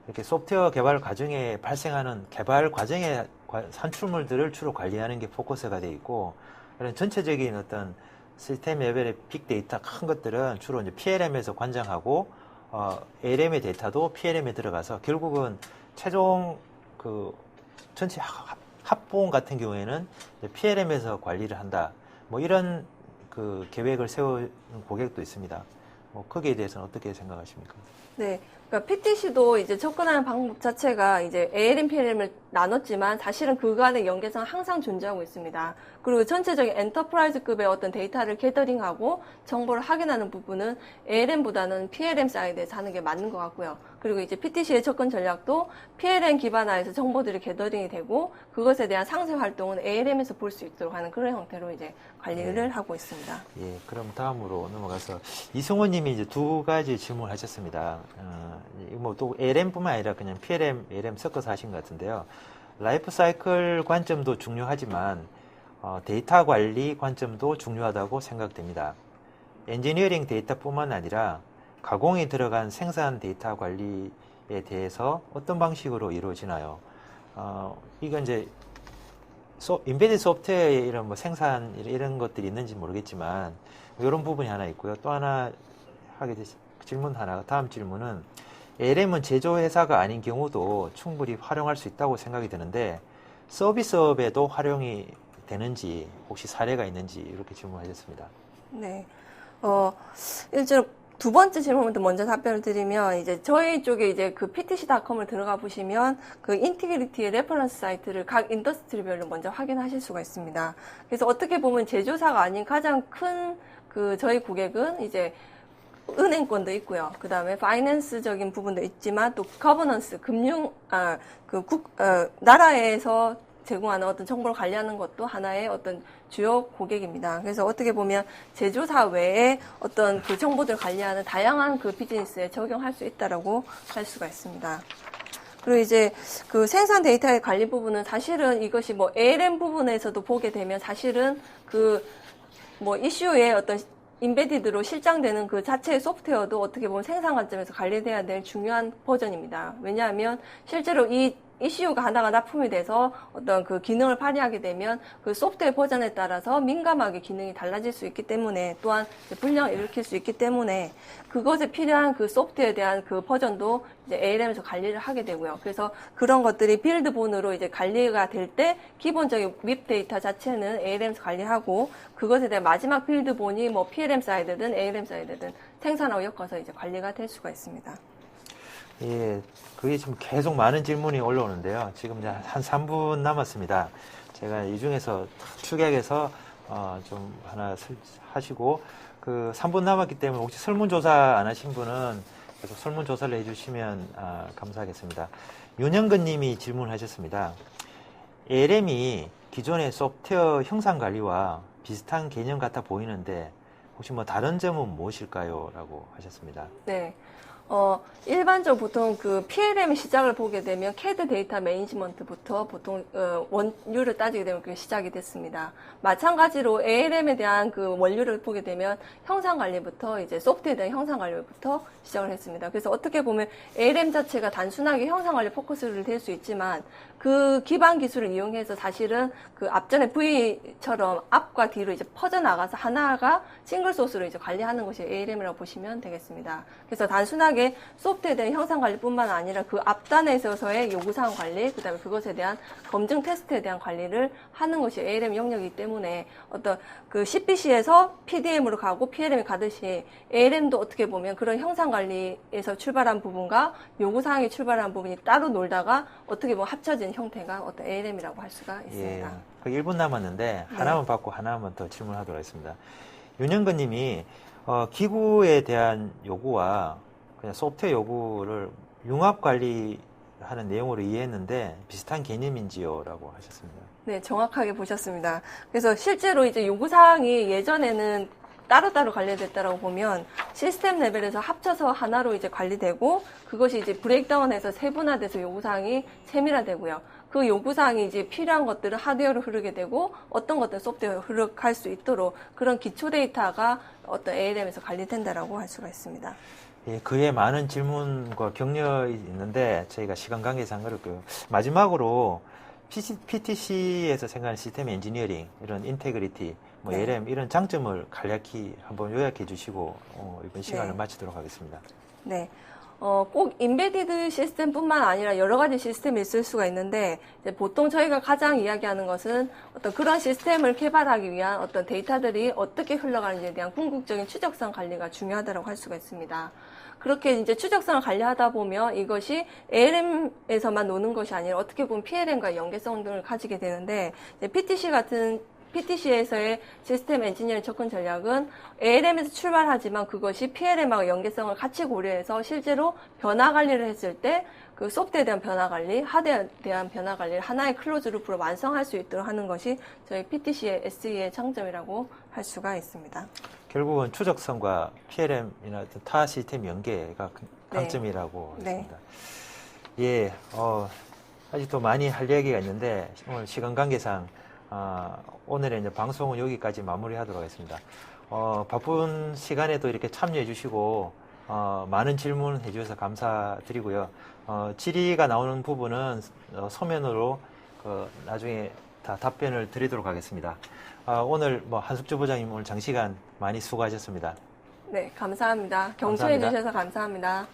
이렇게 소프트웨어 개발 과정에 발생하는 개발 과정의 산출물들을 주로 관리하는 게 포커스가 되어 있고, 이런 전체적인 어떤 시스템 레벨의 빅데이터 큰 것들은 주로 이제 PLM에서 관장하고, ALM의 데이터도 PLM에 들어가서 결국은 최종 그 전체 합본 같은 경우에는 PLM에서 관리를 한다. 뭐 이런 그 계획을 세우는 고객도 있습니다. 뭐 거기에 대해서는 어떻게 생각하십니까? 네. 그러니까 PTC도 이제 접근하는 방법 자체가 이제 ALM, PLM을 나눴지만 사실은 그간의 연계성은 항상 존재하고 있습니다. 그리고 전체적인 엔터프라이즈급의 어떤 데이터를 게더링하고 정보를 확인하는 부분은 ALM보다는 PLM 사이드에서 하는 게 맞는 것 같고요. 그리고 이제 PTC의 접근 전략도 PLM 기반화해서 정보들이 게더링이 되고, 그것에 대한 상세 활동은 ALM에서 볼 수 있도록 하는 그런 형태로 이제 관리를 하고 있습니다. 예, 그럼 다음으로 넘어가서 이승호 님이 이제 두 가지 질문을 하셨습니다. 뭐 또 ALM뿐만 아니라 그냥 PLM, ALM 섞어서 하신 것 같은데요. 라이프 사이클 관점도 중요하지만 데이터 관리 관점도 중요하다고 생각됩니다. 엔지니어링 데이터뿐만 아니라 가공이 들어간 생산 데이터 관리에 대해서 어떤 방식으로 이루어지나요? 이건 이제 인베디드 소프트웨어에 이런 뭐 생산 이런 것들이 있는지 모르겠지만 이런 부분이 하나 있고요. 또 하나 질문 하나, 다음 질문은 ALM은 제조회사가 아닌 경우도 충분히 활용할 수 있다고 생각이 드는데 서비스업에도 활용이 되는지 혹시 사례가 있는지 이렇게 질문하셨습니다. 네. 일제로 두 번째 질문부터 먼저 답변을 드리면, 이제 저희 쪽에 이제 그 PTC.com을 들어가 보시면 그 인티그리티의 레퍼런스 사이트를 각 인더스트리별로 먼저 확인하실 수가 있습니다. 그래서 어떻게 보면 제조사가 아닌 가장 큰 그 저희 고객은 이제 은행권도 있고요. 그 다음에 파이낸스적인 부분도 있지만 또 거버넌스, 나라에서 제공하는 어떤 정보를 관리하는 것도 하나의 어떤 주요 고객입니다. 그래서 어떻게 보면 제조사 외에 어떤 그 정보들을 관리하는 다양한 그 비즈니스에 적용할 수 있다라고 할 수가 있습니다. 그리고 이제 그 생산 데이터의 관리 부분은 사실은 이것이 뭐 ALM 부분에서도 보게 되면 사실은 그 뭐 이슈의 어떤 인베디드로 실장되는 그 자체의 소프트웨어도 어떻게 보면 생산 관점에서 관리돼야 될 중요한 버전입니다. 왜냐하면 실제로 이 이슈가 하나가 납품이 돼서 어떤 그 기능을 발휘하게 되면 그 소프트웨어 버전에 따라서 민감하게 기능이 달라질 수 있기 때문에 또한 불량을 일으킬 수 있기 때문에 그것에 필요한 그 소프트웨어에 대한 그 버전도 이제 ALM에서 관리를 하게 되고요. 그래서 그런 것들이 빌드본으로 이제 관리가 될 때 기본적인 웹 데이터 자체는 ALM에서 관리하고 그것에 대한 마지막 빌드본이 뭐 PLM 사이드든 ALM 사이드든 생산하고 엮어서 이제 관리가 될 수가 있습니다. 예, 그게 지금 계속 많은 질문이 올라오는데요. 지금 이제 한 3분 남았습니다. 제가 이 중에서 축약해서 좀 하나 하시고 그 3분 남았기 때문에 혹시 설문조사 안 하신 분은 계속 설문조사를 해주시면 감사하겠습니다. 윤영근 님이 질문하셨습니다. ALM이 기존의 소프트웨어 형상 관리와 비슷한 개념 같아 보이는데 혹시 뭐 다른 점은 무엇일까요? 라고 하셨습니다. 네. 일반적으로 보통 그 PLM 시작을 보게 되면 CAD 데이터 매니지먼트부터 보통 원료를 따지게 되면 그게 시작이 됐습니다. 마찬가지로 ALM에 대한 그 원료를 보게 되면 형상 관리부터 이제 소프트웨어에 대한 형상 관리부터 시작을 했습니다. 그래서 어떻게 보면 ALM 자체가 단순하게 형상 관리 포커스를 될 수 있지만 그 기반 기술을 이용해서 사실은 그 앞전에 V처럼 앞과 뒤로 이제 퍼져나가서 하나가 싱글 소스로 이제 관리하는 것이 ALM이라고 보시면 되겠습니다. 그래서 단순하게 소프트웨어에 대한 형상 관리뿐만 아니라 그 앞단에 있어서의 요구사항 관리, 그 다음에 그것에 대한 검증 테스트에 대한 관리를 하는 것이 ALM 영역이기 때문에 어떤 그 CPC에서 PDM으로 가고 PLM이 가듯이 ALM도 어떻게 보면 그런 형상 관리에서 출발한 부분과 요구사항이 출발한 부분이 따로 놀다가 어떻게 보면 합쳐진 형태가 어떤 ALM이라고 할 수가 있습니다. 예, 1분 남았는데 네. 하나만 받고 하나만 더 질문하도록 하겠습니다. 윤영근 님이 기구에 대한 요구와 그냥 소프트웨어 요구를 융합 관리하는 내용으로 이해했는데 비슷한 개념인지요? 라고 하셨습니다. 네, 정확하게 보셨습니다. 그래서 실제로 이제 요구사항이 예전에는 따로따로 관리됐다라고 보면 시스템 레벨에서 합쳐서 하나로 이제 관리되고 그것이 이제 브레이크다운해서 세분화돼서 요구사항이 세밀화되고요. 그 요구사항이 이제 필요한 것들은 하드웨어로 흐르게 되고 어떤 것들은 소프트웨어로 흐르할 수 있도록 그런 기초 데이터가 어떤 ALM에서 관리된다라고 할 수가 있습니다. 예, 그에 많은 질문과 격려가 있는데 저희가 시간 관계상 그렇고요. 마지막으로 PTC에서 생각하는 시스템 엔지니어링, 이런 인테그리티, 뭐 네. ALM 이런 장점을 간략히 한번 요약해 주시고 이번 시간을 네. 마치도록 하겠습니다. 네. 꼭 인베디드 시스템뿐만 아니라 여러 가지 시스템이 있을 수가 있는데 이제 보통 저희가 가장 이야기하는 것은 어떤 그런 시스템을 개발하기 위한 어떤 데이터들이 어떻게 흘러가는지에 대한 궁극적인 추적성 관리가 중요하다고 할 수가 있습니다. 그렇게 이제 추적성을 관리하다 보면 이것이 ALM에서만 노는 것이 아니라 어떻게 보면 PLM과 연계성 등을 가지게 되는데 PTC에서의 시스템 엔지니어링 접근 전략은 ALM에서 출발하지만 그것이 PLM하고 연계성을 같이 고려해서 실제로 변화 관리를 했을 때 그 소프트웨어에 대한 변화 관리, 하드웨어에 대한 변화 관리를 하나의 클로즈 루프로 완성할 수 있도록 하는 것이 저희 PTC의 SE의 장점이라고 할 수가 있습니다. 결국은 추적성과 PLM이나 타 시스템 연계가 강점이라고 네. 했습니다. 예, 아직도 많이 할 얘기가 있는데 오늘 시간 관계상 오늘의 이제 방송은 여기까지 마무리하도록 하겠습니다. 바쁜 시간에도 이렇게 참여해 주시고 많은 질문 해주셔서 감사드리고요. 질의가 나오는 부분은 서면으로 나중에 다 답변을 드리도록 하겠습니다. 오늘 한숙주 부장님 오늘 장시간 많이 수고하셨습니다. 네, 감사합니다. 경청해 감사합니다. 주셔서 감사합니다.